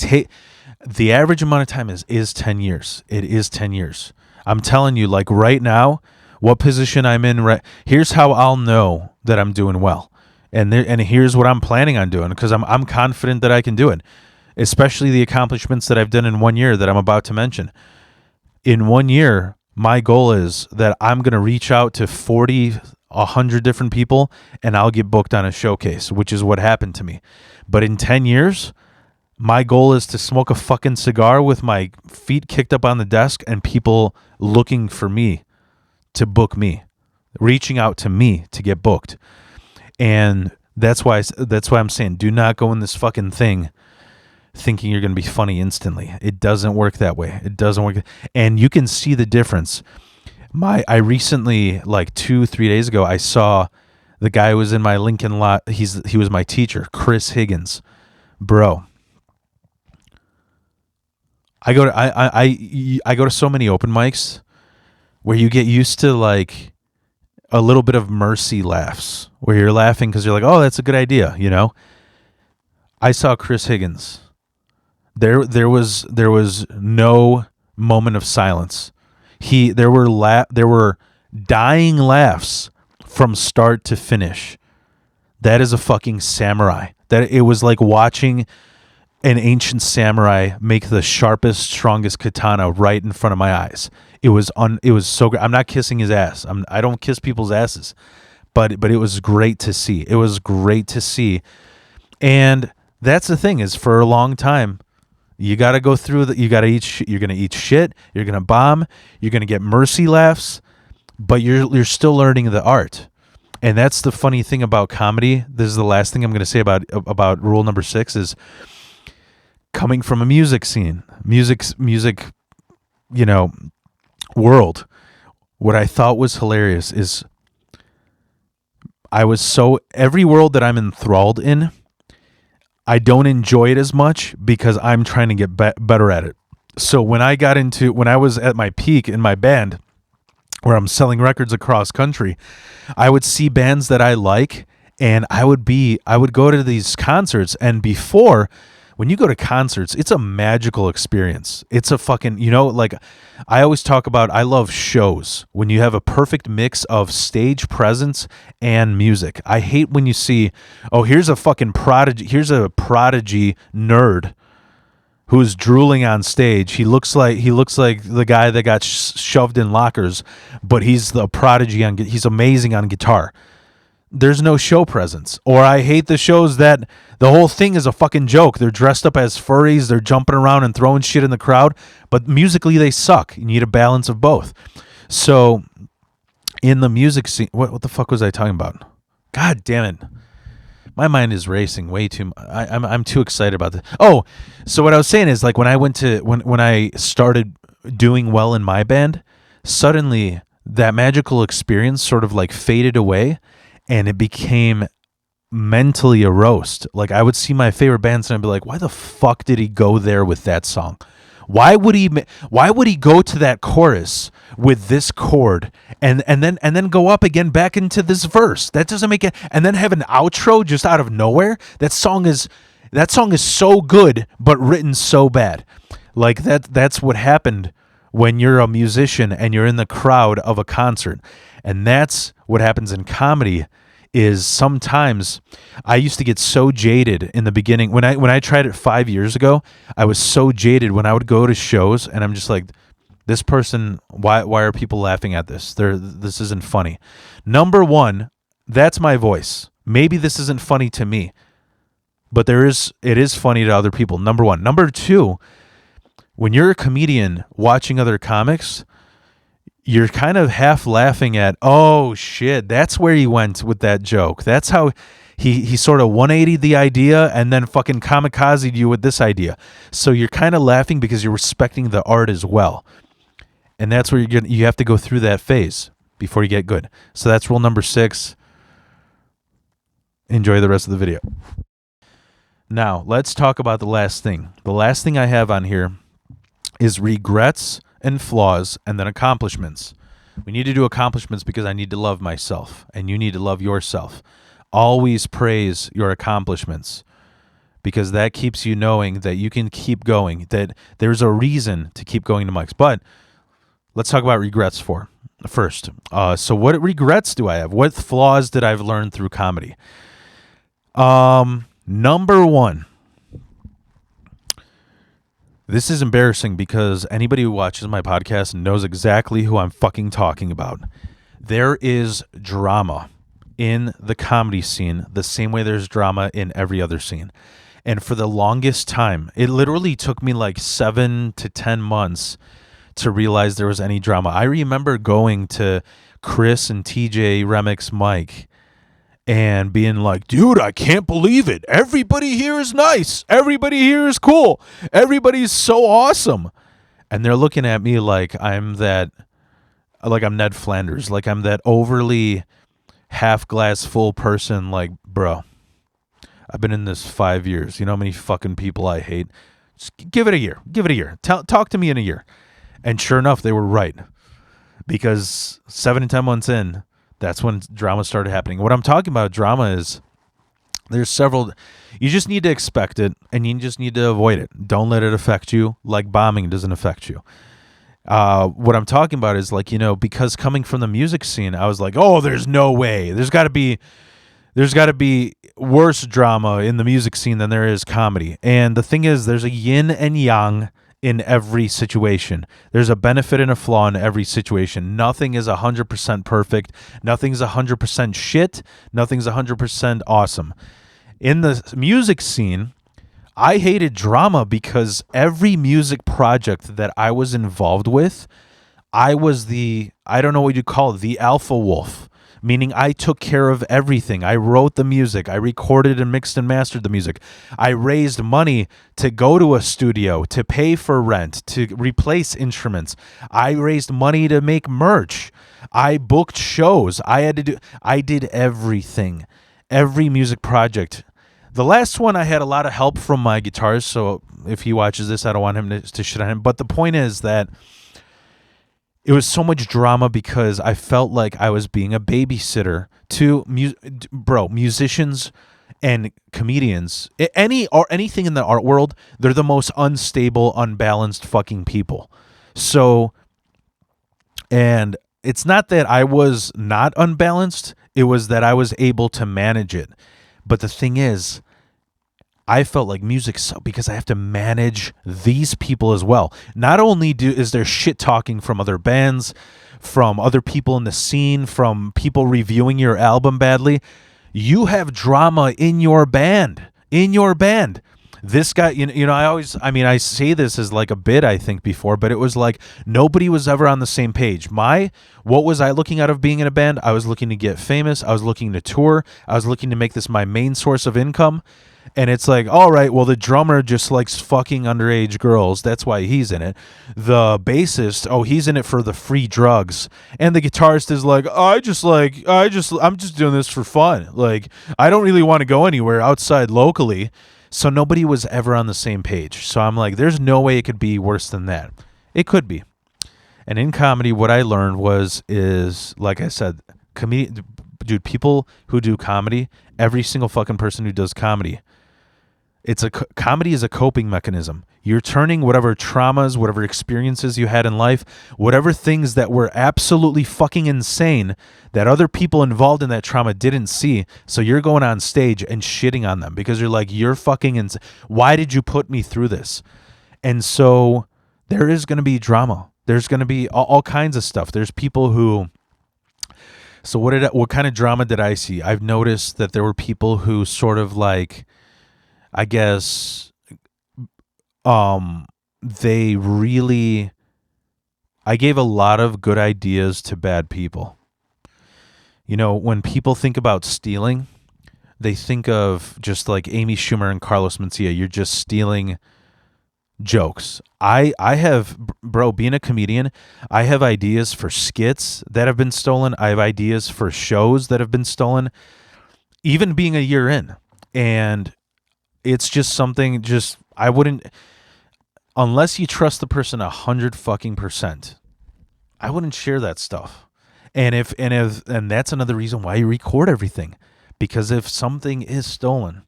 The average amount of time is 10 years. It is 10 years. I'm telling you, like right now, what position I'm in. Here's how I'll know that I'm doing well, and here's what I'm planning on doing, because I'm confident that I can do it. Especially the accomplishments that I've done in 1 year that I'm about to mention. In 1 year, my goal is that I'm going to reach out to 40, 100 different people, and I'll get booked on a showcase, which is what happened to me. But in 10 years, my goal is to smoke a fucking cigar with my feet kicked up on the desk and people looking for me to book me, reaching out to me to get booked. And that's why I'm saying, do not go in this fucking thing thinking you're going to be funny instantly. It doesn't work that way. It doesn't work. And you can see the difference. I recently, like 2-3 days ago, I saw the guy who was in my Lincoln lot. He was my teacher, Chris Higgins. Bro, I go to so many open mics where you get used to like a little bit of mercy laughs, where you're laughing because you're like, oh, that's a good idea, I saw Chris Higgins. There was no moment of silence. There were dying laughs from start to finish. That is a fucking samurai. That it was like watching an ancient samurai make the sharpest, strongest katana right in front of my eyes. It was so great. I'm not kissing his ass. I don't kiss people's asses, but it was great to see. It was great to see. And That's the thing, is for a long time, you got to go through you got to eat you're going to eat shit, you're going to bomb, you're going to get mercy laughs, but you're still learning the art. And that's the funny thing about comedy. This is the last thing I'm going to say about rule number 6 is coming from a music scene, music, world. What I thought was hilarious is every world that I'm enthralled in, I don't enjoy it as much because I'm trying to get better at it. So when I was at my peak in my band, where I'm selling records across country, I would see bands that I like, and I would go to these concerts. And when you go to concerts, it's a magical experience. It's a fucking, like I always talk about, I love shows when you have a perfect mix of stage presence and music. I hate when you see, here's a prodigy nerd who's drooling on stage. He looks like the guy that got shoved in lockers, but he's the prodigy he's amazing on guitar. There's no show presence. Or I hate the shows that the whole thing is a fucking joke. They're dressed up as furries, they're jumping around and throwing shit in the crowd, but musically they suck. You need a balance of both. So in the music scene, what the fuck was I talking about? God damn it. My mind is racing way too much. I'm too excited about this. Oh, so what I was saying is, like, when I started doing well in my band, suddenly that magical experience sort of like faded away, and it became mentally a roast. Like, I would see my favorite bands and I'd be like, why the fuck did he go there with that song? Why would he go to that chorus with this chord and then go up again back into this verse? That doesn't make it. And then have an outro just out of nowhere. That song is so good but written so bad. Like that's what happened when you're a musician and you're in the crowd of a concert. And that's what happens in comedy. Is sometimes I used to get so jaded in the beginning. When I tried it 5 years ago, I was so jaded when I would go to shows and I'm just like, this person, why are people laughing at this? This isn't funny. Number one, that's my voice. Maybe this isn't funny to me, but it is funny to other people. Number one. Number two, when you're a comedian watching other comics, you're kind of half laughing at, oh shit, that's where he went with that joke. That's how he sort of 180'd the idea and then fucking kamikazed you with this idea. So you're kind of laughing because you're respecting the art as well. And that's where you have to go through that phase before you get good. So that's rule number 6. Enjoy the rest of the video. Now, let's talk about the last thing. The last thing I have on here is regrets and flaws, and then accomplishments. We need to do accomplishments because I need to love myself, and you need to love yourself. Always praise your accomplishments because that keeps you knowing that you can keep going, that there's a reason to keep going to mics. But let's talk about regrets first. So what regrets do I have? What flaws did I learn through comedy? Number one. This is embarrassing because anybody who watches my podcast knows exactly who I'm fucking talking about. There is drama in the comedy scene the same way there's drama in every other scene. And for the longest time, it literally took me like 7 to 10 months to realize there was any drama. I remember going to Chris and TJ Remick's mic and being like, dude, I can't believe it. Everybody here is nice. Everybody here is cool. Everybody's so awesome. And they're looking at me like I'm Ned Flanders, like I'm that overly half glass full person. Like, bro, I've been in this 5 years. You know how many fucking people I hate? Just give it a year. Give it a year. Talk to me in a year. And sure enough, they were right. Because 7 to 10 months in, that's when drama started happening. What I'm talking about drama is there's several. You just need to expect it, and you just need to avoid it. Don't let it affect you like bombing doesn't affect you. What I'm talking about is like, because coming from the music scene, I was like, oh, there's no way. There's got to be worse drama in the music scene than there is comedy. And the thing is, there's a yin and yang in every situation. There's a benefit and a flaw in every situation. Nothing is 100% perfect. Nothing's 100% shit. Nothing's 100% awesome. In the music scene, I hated drama because every music project that I was involved with, I was I don't know what you call it, the alpha wolf, meaning I took care of everything. I wrote the music, I recorded and mixed and mastered the music. I raised money to go to a studio, to pay for rent, to replace instruments. I raised money to make merch. I booked shows. I did everything. Every music project. The last one, I had a lot of help from my guitarist, so if he watches this, I don't want him to shit on him. But the point is that it was so much drama because I felt like I was being a babysitter to musicians and comedians. Anything in the art world, they're the most unstable, unbalanced fucking people. So, and it's not that I was not unbalanced, it was that I was able to manage it. But the thing is, I felt like music because I have to manage these people as well. Not only is there shit talking from other bands, from other people in the scene, from people reviewing your album badly, you have drama in your band. This guy, I say this as like a bit, I think, before, but it was like nobody was ever on the same page. What was I looking out of being in a band? I was looking to get famous. I was looking to tour. I was looking to make this my main source of income. And it's like, all right, well, the drummer just likes fucking underage girls. That's why he's in it. The bassist, he's in it for the free drugs. And the guitarist is like, I'm just doing this for fun. Like, I don't really want to go anywhere outside locally. So nobody was ever on the same page. So I'm like, there's no way it could be worse than that. It could be. And in comedy, what I learned is like I said, dude, people who do comedy, every single fucking person who does comedy, comedy is a coping mechanism. You're turning whatever traumas, whatever experiences you had in life, whatever things that were absolutely fucking insane that other people involved in that trauma didn't see. So you're going on stage and shitting on them because you're like, you're fucking insane. Why did you put me through this? And so there is going to be drama. There's going to be all kinds of stuff. There's people who... So what kind of drama did I see? I've noticed that there were people who sort of like, I guess, I gave a lot of good ideas to bad people. You know, when people think about stealing, they think of just like Amy Schumer and Carlos Mencia. You're just stealing jokes. I have, being a comedian, I have ideas for skits that have been stolen. I have ideas for shows that have been stolen, even being a year in. And it's just something, I wouldn't, unless you trust the person 100% I wouldn't share that stuff. And that's another reason why you record everything, because if something is stolen,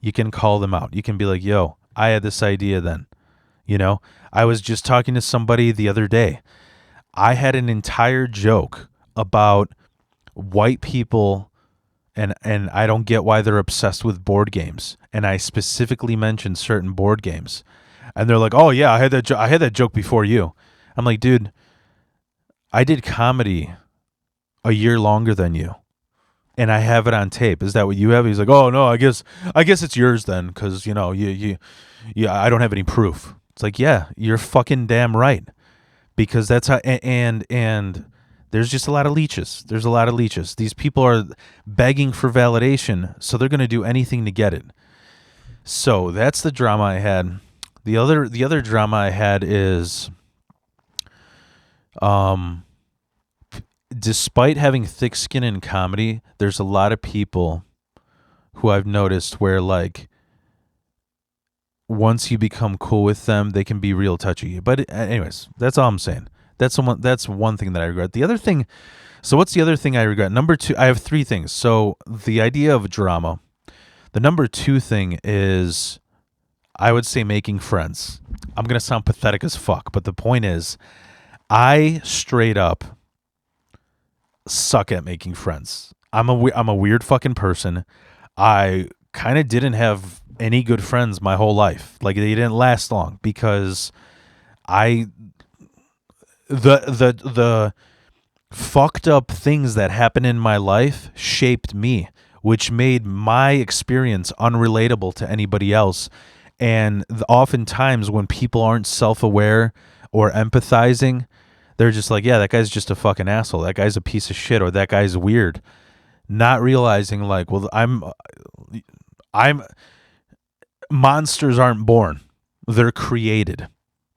you can call them out. You can be like, yo, I had this idea then. You know, I was just talking to somebody the other day. I had an entire joke about white people, and I don't get why they're obsessed with board games. And I specifically mentioned certain board games. And they're like, "Oh yeah, I had that joke before you." I'm like, "Dude, I did comedy a year longer than you, and I have it on tape. Is that what you have?" He's like, "Oh no, I guess it's yours then, because you I don't have any proof." It's like, yeah, you're fucking damn right, because that's how. And there's just a lot of leeches. There's a lot of leeches. These people are begging for validation, so they're going to do anything to get it. So that's the drama I had. The other drama I had is, despite having thick skin in comedy, there's a lot of people who I've noticed where, like, once you become cool with them, they can be real touchy. But anyways, that's all I'm saying. That's one thing that I regret. The other thing, so what's the other thing I regret? Number two, I have three things. So the idea of drama. The number two thing is, I would say, making friends. I'm going to sound pathetic as fuck, but the point is, I straight up suck at making friends. I'm a weird fucking person. I kind of didn't have any good friends my whole life. Like, they didn't last long because the fucked up things that happened in my life shaped me, which made my experience unrelatable to anybody else. And oftentimes when people aren't self-aware or empathizing, they're just like, yeah, that guy's just a fucking asshole. That guy's a piece of shit, or that guy's weird. Not realizing like, well, I'm monsters aren't born. They're created.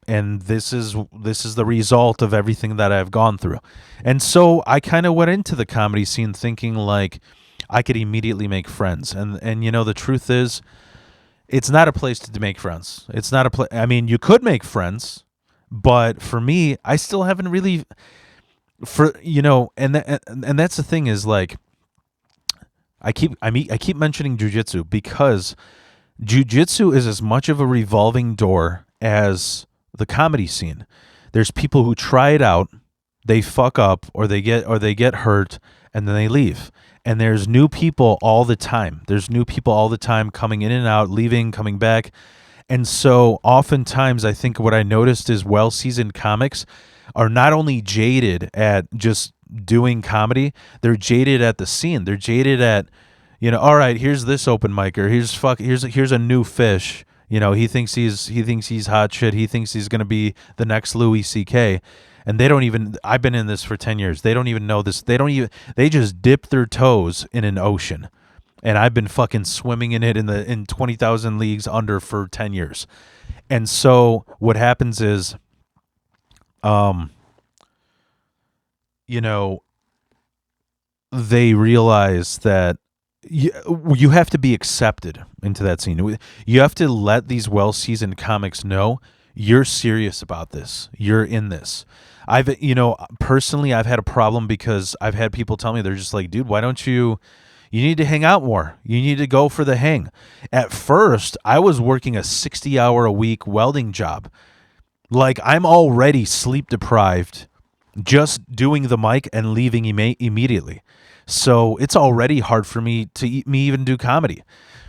And this is the result of everything that I've gone through. And so I kind of went into the comedy scene thinking like I could immediately make friends. And you know, the truth is, it's not a place to make friends. It's not a place. I mean, you could make friends, but for me, I still haven't really, and that's the thing is like, I keep mentioning jujitsu because jujitsu is as much of a revolving door as the comedy scene. There's people who try it out, they fuck up, or they get hurt, and then they leave. And there's new people all the time. There's new people all the time coming in and out, leaving, coming back. And so oftentimes I think what I noticed is well-seasoned comics are not only jaded at just doing comedy, they're jaded at the scene. They're jaded at, all right, here's this open micer. Here's a new fish. He thinks he's hot shit. He thinks he's going to be the next Louis C.K. And they don't even, I've been in this for 10 years. They don't even know this. They just dip their toes in an ocean. And I've been fucking swimming in it in 20,000 leagues under for 10 years. And so what happens is, they realize that you have to be accepted into that scene. You have to let these well-seasoned comics know you're serious about this. You're in this. Personally, I've had a problem because I've had people tell me, they're just like, dude, why don't you need to hang out more. You need to go for the hang. At first, I was working a 60-hour-a-week welding job. Like, I'm already sleep deprived just doing the mic and leaving immediately. So it's already hard for me to even do comedy.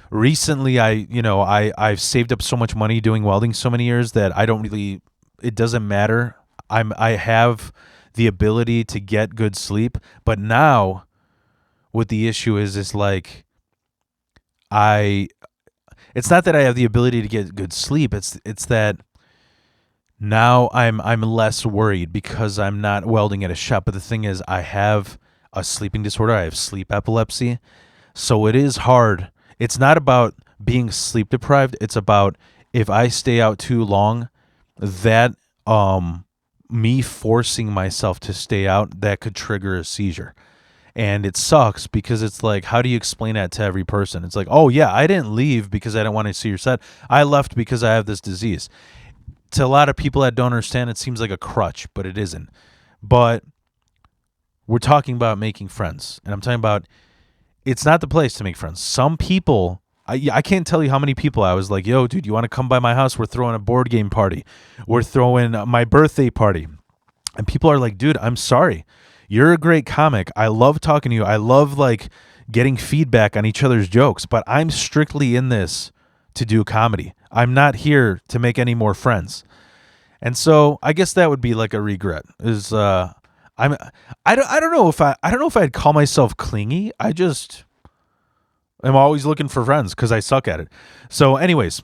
Recently, I've saved up so much money doing welding so many years that it doesn't matter. I have the ability to get good sleep, but now what the issue is like it's not that I have the ability to get good sleep. It's that now I'm less worried because I'm not welding at a shop. But the thing is, I have a sleeping disorder. I have sleep epilepsy. So it is hard. It's not about being sleep deprived. It's about if I stay out too long, that me forcing myself to stay out, that could trigger a seizure. And it sucks because it's like, how do you explain that to every person? It's like, oh yeah, I didn't leave because I didn't want to see your set. I left because I have this disease. To a lot of people that don't understand, it seems like a crutch, but it isn't. But we're talking about making friends. And I'm talking about, it's not the place to make friends. Some people, I can't tell you how many people I was like, yo, dude, you want to come by my house? We're throwing a board game party. We're throwing my birthday party. And people are like, dude, I'm sorry. You're a great comic. I love talking to you. I love like getting feedback on each other's jokes, but I'm strictly in this to do comedy. I'm not here to make any more friends. And so I guess that would be like a regret is, I don't know if I'd call myself clingy. I just am always looking for friends because I suck at it. So anyways,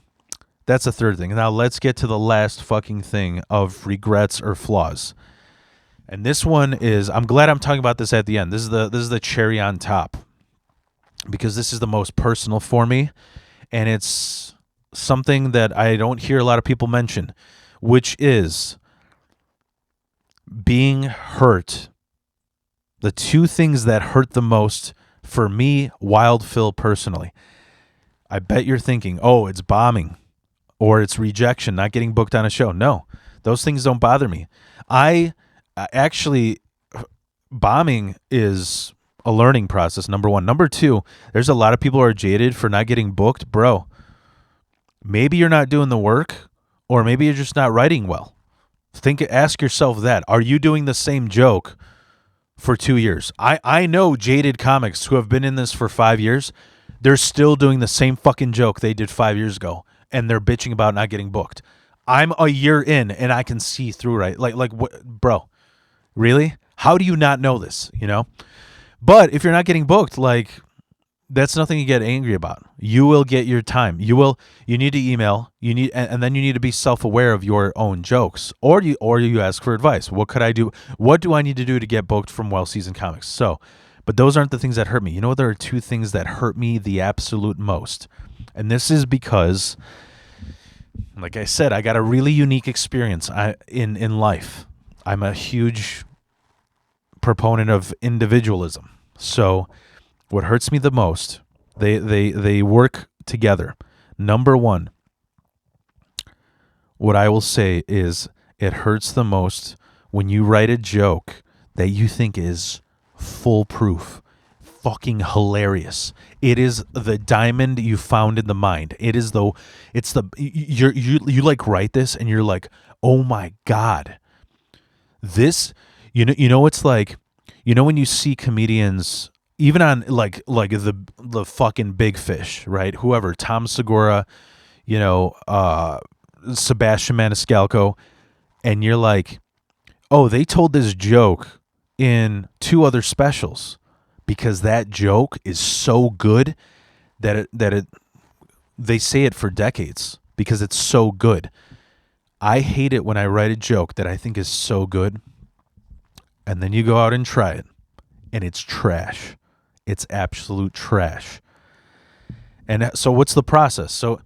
that's the third thing. Now let's get to the last fucking thing of regrets or flaws. And this one is, I'm glad I'm talking about this at the end. This is the cherry on top because this is the most personal for me. And it's something that I don't hear a lot of people mention, which is being hurt. The two things that hurt the most for me, Wild Phil personally. I bet you're thinking, oh, it's bombing or it's rejection, not getting booked on a show. No, those things don't bother me. Actually, bombing is a learning process, number one. Number two, there's a lot of people who are jaded for not getting booked. Bro, maybe you're not doing the work or maybe you're just not writing well. Ask yourself that. Are you doing the same joke for 2 years? I know jaded comics who have been in this for 5 years. They're still doing the same fucking joke they did 5 years ago, and they're bitching about not getting booked. I'm a year in, and I can see through, right? Like what, bro? Really? How do you not know this? But if you're not getting booked, like, That's nothing to get angry about. You will get your time. You need to email, and then you need to be self-aware of your own jokes, or you ask for advice. What could I do? What do I need to do to get booked from Well-Seasoned Comics? So, but those aren't the things that hurt me. You know, there are two things that hurt me the absolute most. And this is because, like I said, I got a really unique experience in life. I'm a huge proponent of individualism. So what hurts me the most, they work together. Number one, what I will say is it hurts the most when you write a joke that you think is foolproof, fucking hilarious. It is the diamond you found in the mind. You like write this and you're like, oh my God, this, it's like, when you see comedians, even on like the fucking Big Fish, right? Whoever, Tom Segura, Sebastian Maniscalco, and you're like, oh, they told this joke in 2 other specials because that joke is so good that they say it for decades because it's so good. I hate it when I write a joke that I think is so good, and then you go out and try it, and it's trash. It's absolute trash. And so what's the process? So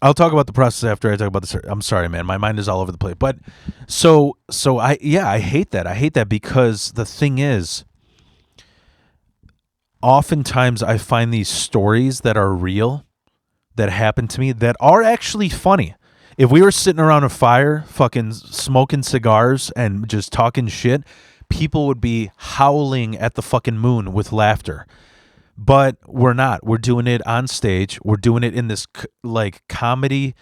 I'll talk about the process after I talk about this. I'm sorry, man. My mind is all over the place. But I hate that. I hate that because the thing is, oftentimes I find these stories that are real, that happen to me, that are actually funny. If we were sitting around a fire, fucking smoking cigars and just talking shit, people would be howling at the fucking moon with laughter. But we're not. We're doing it on stage. We're doing it in this like comedy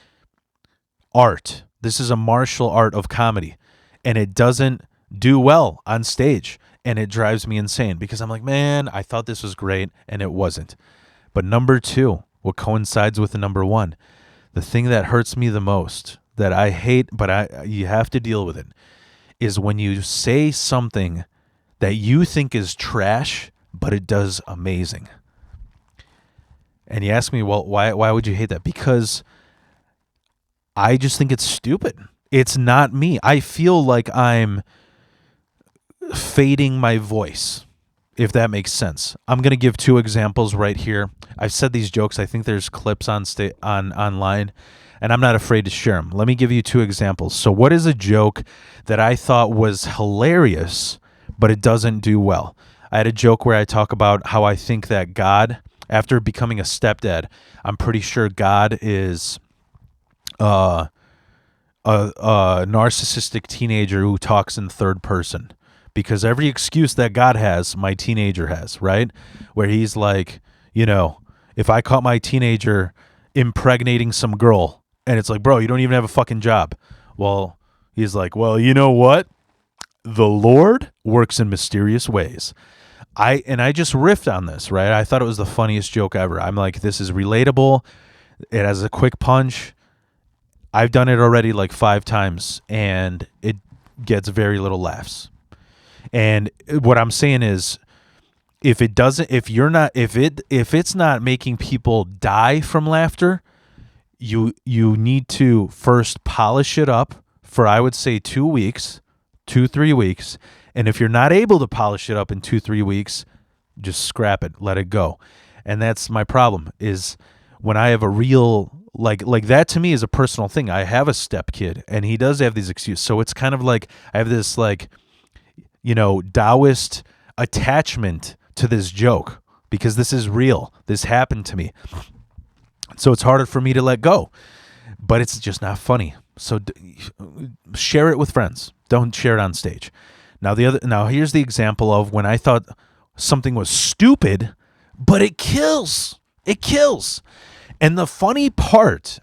art. This is a martial art of comedy, and it doesn't do well on stage, and it drives me insane because I'm like, man, I thought this was great, and it wasn't. But number 2, what coincides with the number 1, the thing that hurts me the most, that I hate, but you have to deal with it, is when you say something that you think is trash, but it does amazing. And you ask me, well, why would you hate that? Because I just think it's stupid. It's not me. I feel like I'm fading my voice, if that makes sense. I'm going to give 2 examples right here. I've said these jokes. I think there's clips online, and I'm not afraid to share them. Let me give you 2 examples. So what is a joke that I thought was hilarious, but it doesn't do well? I had a joke where I talk about how I think that God, after becoming a stepdad, I'm pretty sure God is a narcissistic teenager who talks in third person. Because every excuse that God has, my teenager has, right? Where he's like, if I caught my teenager impregnating some girl, and it's like, bro, you don't even have a fucking job. Well, he's like, well, you know what? The Lord works in mysterious ways. I just riffed on this, right? I thought it was the funniest joke ever. I'm like, this is relatable. It has a quick punch. I've done it already like 5 times, and it gets very little laughs. And what I'm saying is, if it's not making people die from laughter, you need to first polish it up for, I would say, 2 weeks, 2-3 weeks. And if you're not able to polish it up in 2-3 weeks, just scrap it, let it go. And that's my problem, is when I have a real, like that to me is a personal thing. I have a stepkid, and he does have these excuses. So it's kind of like I have this Taoist attachment to this joke because this is real. This happened to me. So it's harder for me to let go, but it's just not funny. So share it with friends. Don't share it on stage. Now here's the example of when I thought something was stupid, but it kills. It kills. And the funny part,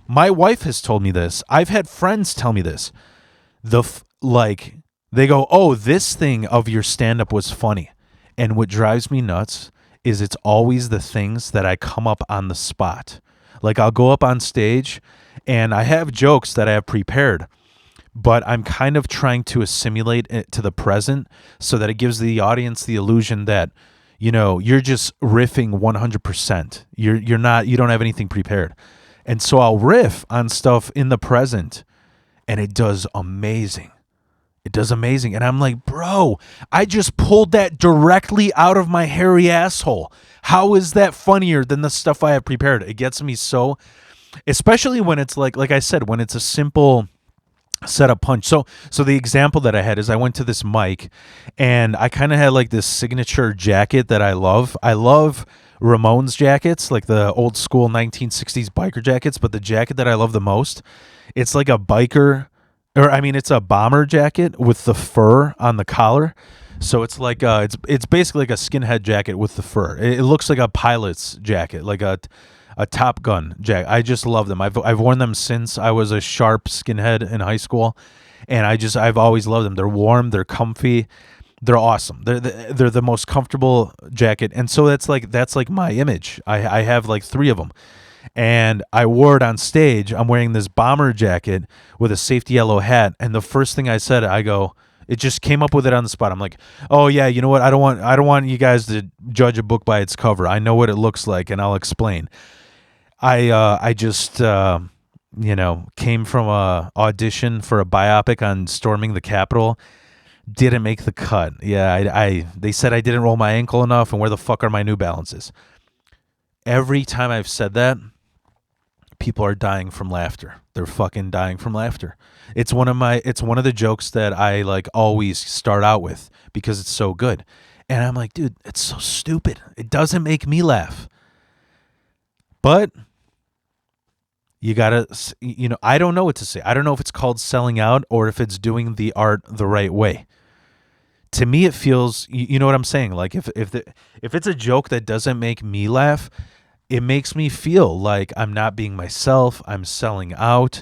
my wife has told me this. I've had friends tell me this. They go, oh, this thing of your stand-up was funny. And what drives me nuts is it's always the things that I come up on the spot. Like I'll go up on stage and I have jokes that I have prepared, but I'm kind of trying to assimilate it to the present so that it gives the audience the illusion that, you're just riffing 100%. You don't have anything prepared. And so I'll riff on stuff in the present, and it does amazing. It does amazing. And I'm like, bro, I just pulled that directly out of my hairy asshole. How is that funnier than the stuff I have prepared? It gets me so, especially when it's like I said, when it's a simple setup punch. So the example that I had is I went to this mic, and I kind of had like this signature jacket that I love. I love Ramones jackets, like the old school 1960s biker jackets, but the jacket that I love the most, it's like a it's a bomber jacket with the fur on the collar. So it's like it's basically like a skinhead jacket with the fur. It looks like a pilot's jacket, like a Top Gun jacket. I just love them. I've worn them since I was a sharp skinhead in high school, and I've always loved them. They're warm, they're comfy, they're awesome. They're the most comfortable jacket, and so that's like my image. I have like 3 of them. And I wore it on stage. I'm wearing this bomber jacket with a safety yellow hat, and the first thing I said, it just came up with it on the spot. I'm like, oh yeah, you know what? I don't want you guys to judge a book by its cover. I know what it looks like, and I'll explain. I just came from a audition for a biopic on storming the Capitol. Didn't make the cut. Yeah, they said I didn't roll my ankle enough, and where the fuck are my New Balances? Every time I've said that, people are dying from laughter. They're fucking dying from laughter. It's one of the jokes that I like always start out with because it's so good. And I'm like, dude, it's so stupid. It doesn't make me laugh. But you gotta, I don't know what to say. I don't know if it's called selling out or if it's doing the art the right way. To me, it feels, you know what I'm saying? Like if it's a joke that doesn't make me laugh, it makes me feel like I'm not being myself. I'm selling out.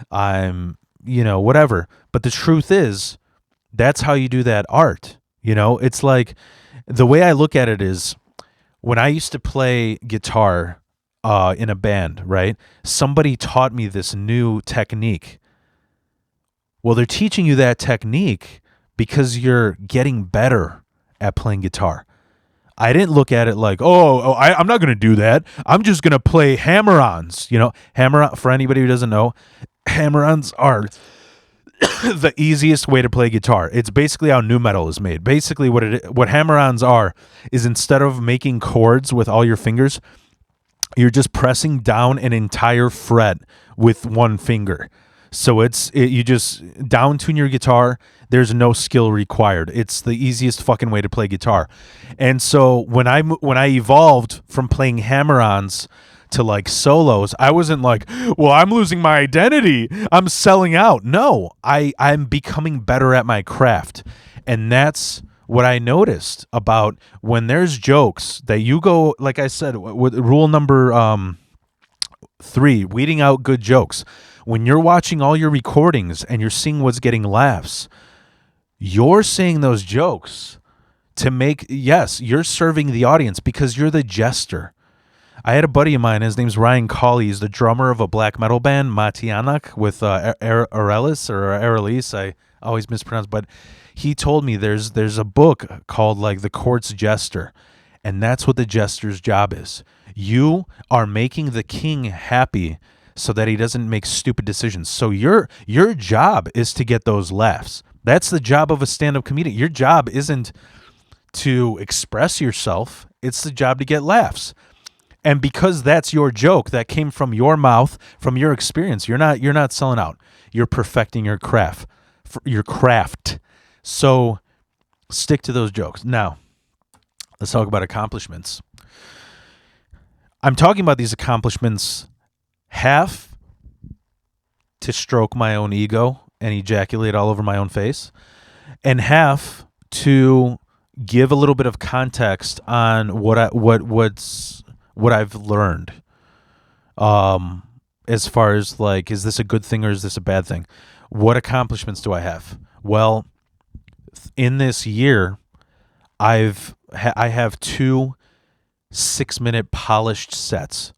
I'm, whatever. But the truth is, that's how you do that art. It's like the way I look at it is when I used to play guitar in a band, right? Somebody taught me this new technique. Well, they're teaching you that technique because you're getting better at playing guitar. I didn't look at it like, I'm not going to do that. I'm just going to play hammer-ons. For anybody who doesn't know, hammer-ons are the easiest way to play guitar. It's basically how nu metal is made. Basically, what hammer-ons are is instead of making chords with all your fingers, you're just pressing down an entire fret with one finger. So you just down tune your guitar. There's no skill required. It's the easiest fucking way to play guitar. And so when I evolved from playing hammer-ons to like solos, I wasn't like, well, I'm losing my identity. I'm selling out. No, I'm becoming better at my craft. And that's what I noticed about when there's jokes that you go, like I said, with rule number 3, weeding out good jokes. When you're watching all your recordings and you're seeing what's getting laughs, you're saying those jokes you're serving the audience because you're the jester. I had a buddy of mine, his name's Ryan Cawley. He's the drummer of a black metal band, Matianak, with Arelis. I always mispronounce, but he told me there's a book called like The Court's Jester, and that's what the jester's job is. You are making the king happy so that he doesn't make stupid decisions. So your job is to get those laughs. That's the job of a stand-up comedian. Your job isn't to express yourself. It's the job to get laughs. And because that's your joke, that came from your mouth, from your experience, you're not selling out. You're perfecting your craft. So stick to those jokes. Now, let's talk about accomplishments. I'm talking about these accomplishments half to stroke my own ego and ejaculate all over my own face, and half to give a little bit of context on what I've learned. As far as like, is this a good thing or is this a bad thing? What accomplishments do I have? Well, in this year, I have 2 6-minute polished sets.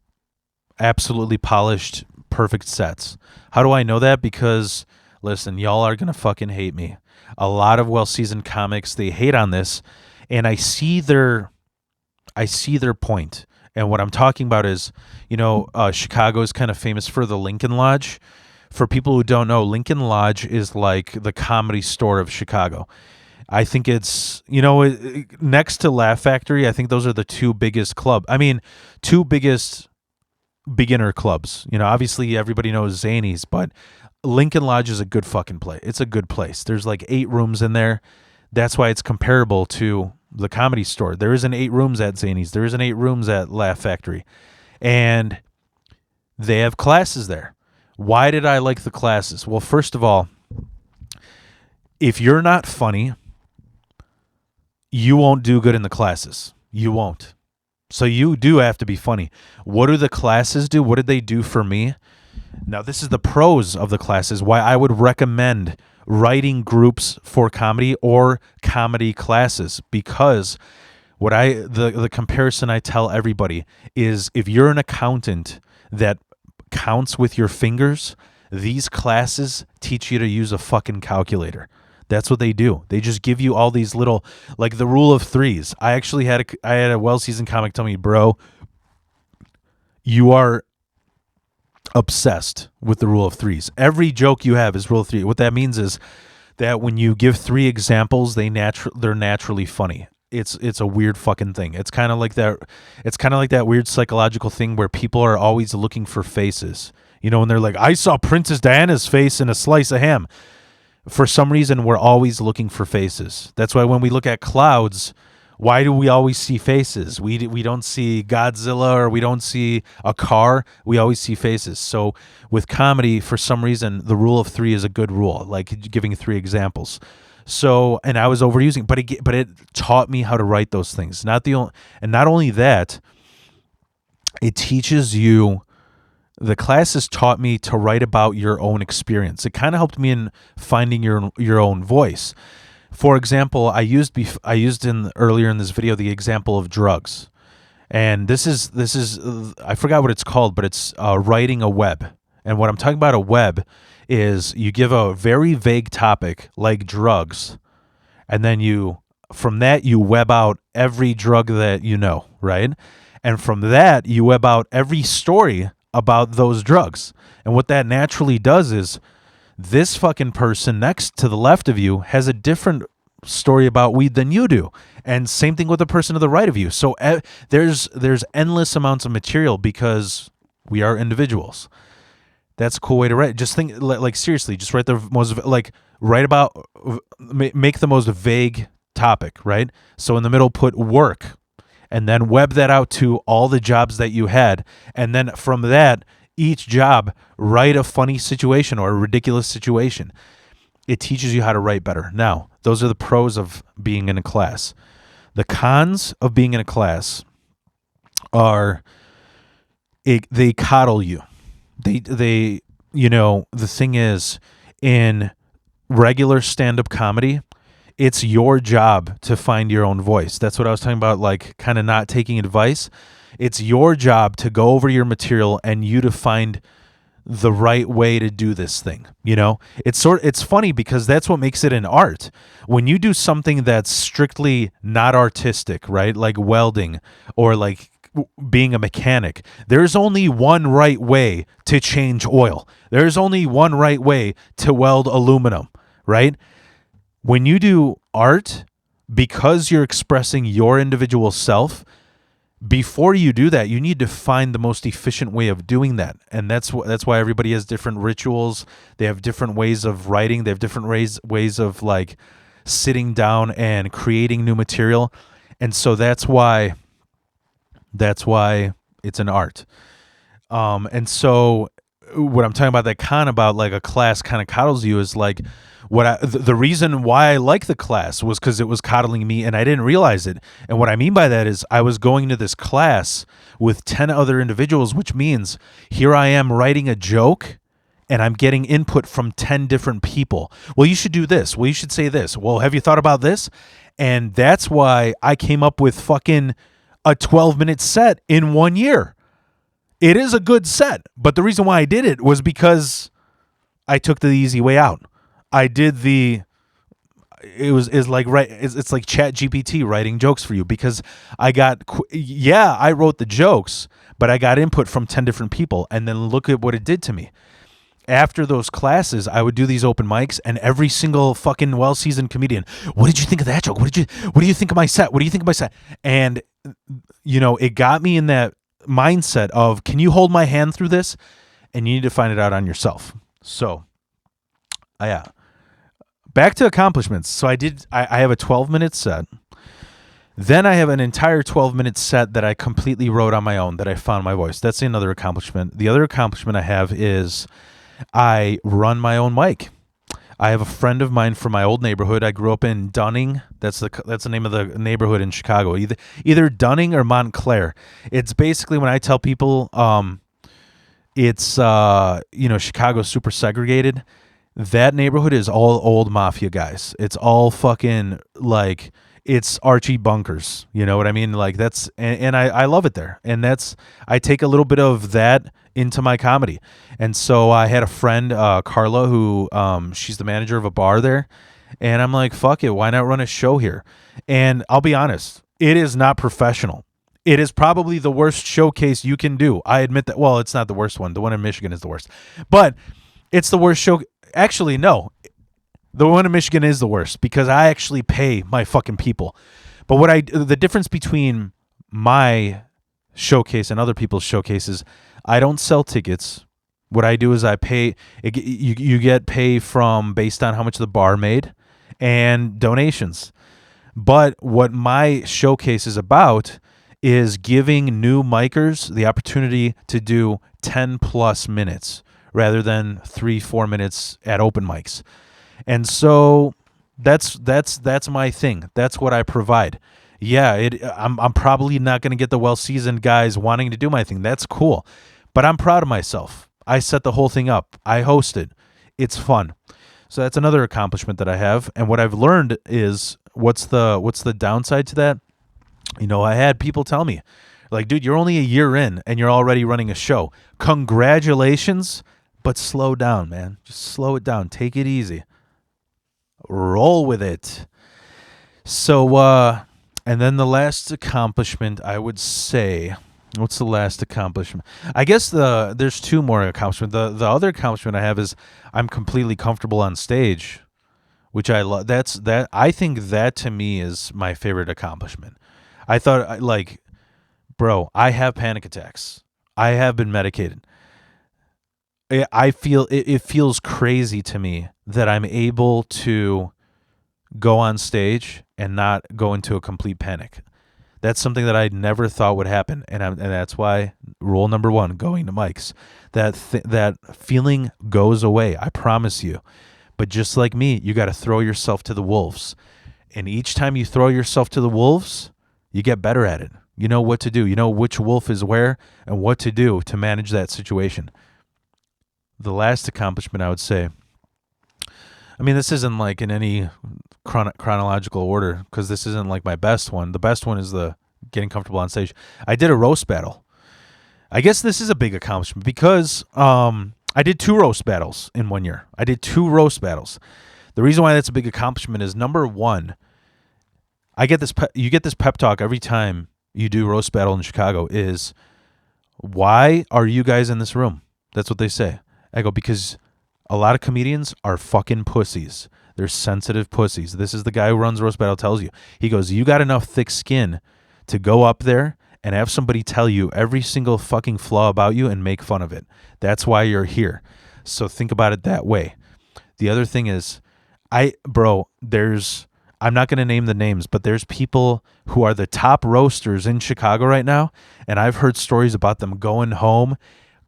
Absolutely polished, perfect sets. How do I know that? Because listen, y'all are going to fucking hate me. A lot of well-seasoned comics, they hate on this, and I see their point. And what I'm talking about is, Chicago is kind of famous for the Lincoln Lodge. For people who don't know, Lincoln Lodge is like the Comedy Store of Chicago. I think it's, next to Laugh Factory, I think those are the two biggest beginner clubs. Obviously everybody knows Zanies, but Lincoln Lodge is a good fucking place. It's a good place. There's like 8 rooms in there. That's why it's comparable to the Comedy Store. There isn't 8 rooms at Zanies. There isn't 8 rooms at Laugh Factory. And they have classes there. Why did I like the classes? Well, first of all, if you're not funny, you won't do good in the classes. You won't. So you do have to be funny. What do the classes do? What did they do for me? Now, this is the pros of the classes, why I would recommend writing groups for comedy or comedy classes, because the comparison I tell everybody is, if you're an accountant that counts with your fingers, these classes teach you to use a fucking calculator. That's what they do. They just give you all these little, like the rule of threes. I actually had a well-seasoned comic tell me, bro, you are obsessed with the rule of threes. Every joke you have is rule of 3. What that means is that when you give 3 examples, they're naturally funny. It's a weird fucking thing. It's kind of like that weird psychological thing where people are always looking for faces. When they're like, I saw Princess Diana's face in a slice of ham. For some reason, we're always looking for faces. That's why when we look at clouds, why do we always see faces? We don't see Godzilla, or we don't see a car. We always see faces. So with comedy, for some reason, the rule of 3 is a good rule, like giving 3 examples. So, and I was overusing, but it taught me how to write those things. Not only that, it teaches you. The classes taught me to write about your own experience. It kind of helped me in finding your own voice. For example, I used earlier in this video the example of drugs, and this is I forgot what it's called, but it's writing a web. And what I'm talking about, a web, is you give a very vague topic like drugs, and then from that you web out every drug that you know, right? And from that you web out every story about those drugs. And what that naturally does is, this fucking person next to the left of you has a different story about weed than you do. And same thing with the person to the right of you. So there's endless amounts of material because we are individuals. That's a cool way to write. Just think, like, seriously, just write the most, make the most vague topic, right? So in the middle, put work, and then web that out to all the jobs that you had. And then from that, each job, write a funny situation or a ridiculous situation. It teaches you how to write better. Now, those are the pros of being in a class. The cons of being in a class are they coddle you. They the thing is, in regular stand-up comedy, it's your job to find your own voice. That's what I was talking about, like kind of not taking advice. It's your job to go over your material and you to find the right way to do this thing. It's funny because that's what makes it an art. When you do something that's strictly not artistic, right? Like welding or like being a mechanic, there's only one right way to change oil. There's only one right way to weld aluminum, right? When you do art, because you're expressing your individual self, before you do that, you need to find the most efficient way of doing that. And that's why everybody has different rituals. They have different ways of writing. They have different ways of like sitting down and creating new material. And so that's why it's an art. And so what I'm talking about, that con about like a class kind of coddles you, is like the reason why I like the class was because it was coddling me and I didn't realize it. And what I mean by that is I was going to this class with 10 other individuals, which means here I am writing a joke and I'm getting input from 10 different people. Well, you should do this. Well, you should say this. Well, have you thought about this? And that's why I came up with fucking a 12-minute set in 1 year. It is a good set, but the reason why I did it was because I took the easy way out. I did it's like it's like Chat GPT writing jokes for you, because I wrote the jokes, but I got input from 10 different people, and then look at what it did to me. After those classes, I would do these open mics, and every single fucking well-seasoned comedian, what did you think of that joke? What do you think of my set? What do you think of my set? And it got me in that mindset of, can you hold my hand through this? And you need to find it out on yourself. So, yeah. Back to accomplishments. So I have a 12-minute set. Then I have an entire 12-minute set that I completely wrote on my own, that I found my voice. That's another accomplishment. The other accomplishment I have is I run my own mic. I have a friend of mine from my old neighborhood. I grew up in Dunning. That's the name of the neighborhood in Chicago. Either Dunning or Montclair. It's basically, when I tell people it's Chicago's super segregated, that neighborhood is all old mafia guys. It's all fucking like, it's Archie Bunkers. You know what I mean? Like, that's, and I love it there. And I take a little bit of that into my comedy. And so I had a friend, Carla, who, she's the manager of a bar there. And I'm like, fuck it, why not run a show here? And I'll be honest, it is not professional. It is probably the worst showcase you can do. I admit that. Well, it's not the worst one. The one in Michigan is the worst. But it's the worst show. Actually, no. The one in Michigan is the worst, because I actually pay my fucking people. But the difference between my showcase and other people's showcases, I don't sell tickets. What I do is I pay. You get pay based on how much the bar made and donations. But what my showcase is about is giving new micers the opportunity to do 10 plus minutes rather than 3-4 minutes at open mics. And so that's my thing. That's what I provide. Yeah, I'm probably not going to get the well-seasoned guys wanting to do my thing. That's cool. But I'm proud of myself. I set the whole thing up. I host it. It's fun. So that's another accomplishment that I have. And what I've learned is, what's the downside to that? I had people tell me, like, dude, you're only a year in and you're already running a show. Congratulations, but slow down, man. Just slow it down. Take it easy. Roll with it. So, and then the last accomplishment, I would say, what's the last accomplishment? I guess there's two more accomplishments. The other accomplishment I have is I'm completely comfortable on stage, which I love. I think that to me is my favorite accomplishment. I thought, like, bro, I have panic attacks. I have been medicated. I feel it feels crazy to me that I'm able to go on stage and not go into a complete panic. That's something that I never thought would happen, and that's why rule number 1: going to mics. That feeling goes away. I promise you. But just like me, you got to throw yourself to the wolves, and each time you throw yourself to the wolves, you get better at it. You know what to do. You know which wolf is where and what to do to manage that situation. The last accomplishment, I would say, I mean, this isn't like in any chronological order, because this isn't like my best one. The best one is the getting comfortable on stage. I did a roast battle. I guess this is a big accomplishment because I did 2 roast battles in 1 year. I did 2 roast battles. The reason why that's a big accomplishment is, number 1, you get this pep talk every time you do roast battle in Chicago is, why are you guys in this room? That's what they say. I go, because a lot of comedians are fucking pussies. They're sensitive pussies. This is the guy who runs roast battle tells you. He goes, you got enough thick skin to go up there and have somebody tell you every single fucking flaw about you and make fun of it. That's why you're here. So think about it that way. The other thing is, I'm not going to name the names, but there's people who are the top roasters in Chicago right now, and I've heard stories about them going home,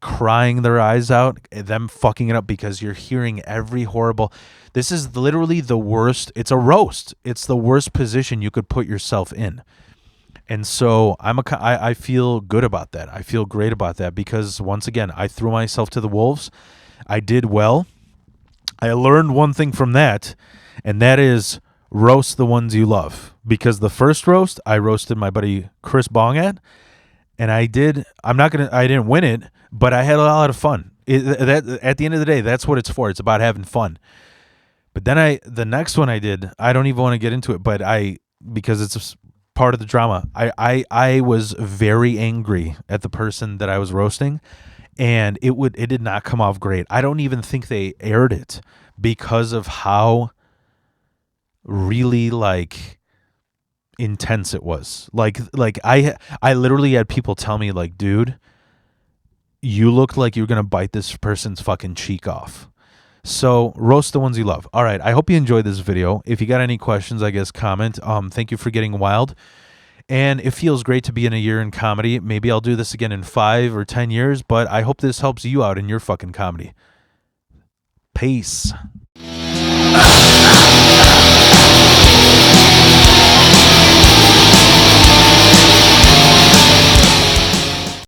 crying their eyes out, them fucking it up because you're hearing every horrible. This is literally the worst. It's a roast. It's the worst position you could put yourself in. And so I feel good about that. I feel great about that because, once again, I threw myself to the wolves. I did well. I learned one thing from that, and that is roast the ones you love. Because the first roast, I roasted my buddy Chris Bong at, and I didn't win it, but I had a lot of fun. At the end of the day, that's what it's for. It's about having fun. But then the next one I did, I don't even want to get into it, but because it's part of the drama, I was very angry at the person that I was roasting, and it did not come off great. I don't even think they aired it because of how really like intense it was. Like I literally had people tell me like, dude, you looked like you were gonna bite this person's fucking cheek off. So roast the ones you love. All right, I hope you enjoyed this video. If you got any questions, I guess comment. Thank you for getting wild. And it feels great to be in a year in comedy. Maybe I'll do this again in 5 or 10 years, but I hope this helps you out in your fucking comedy. Peace.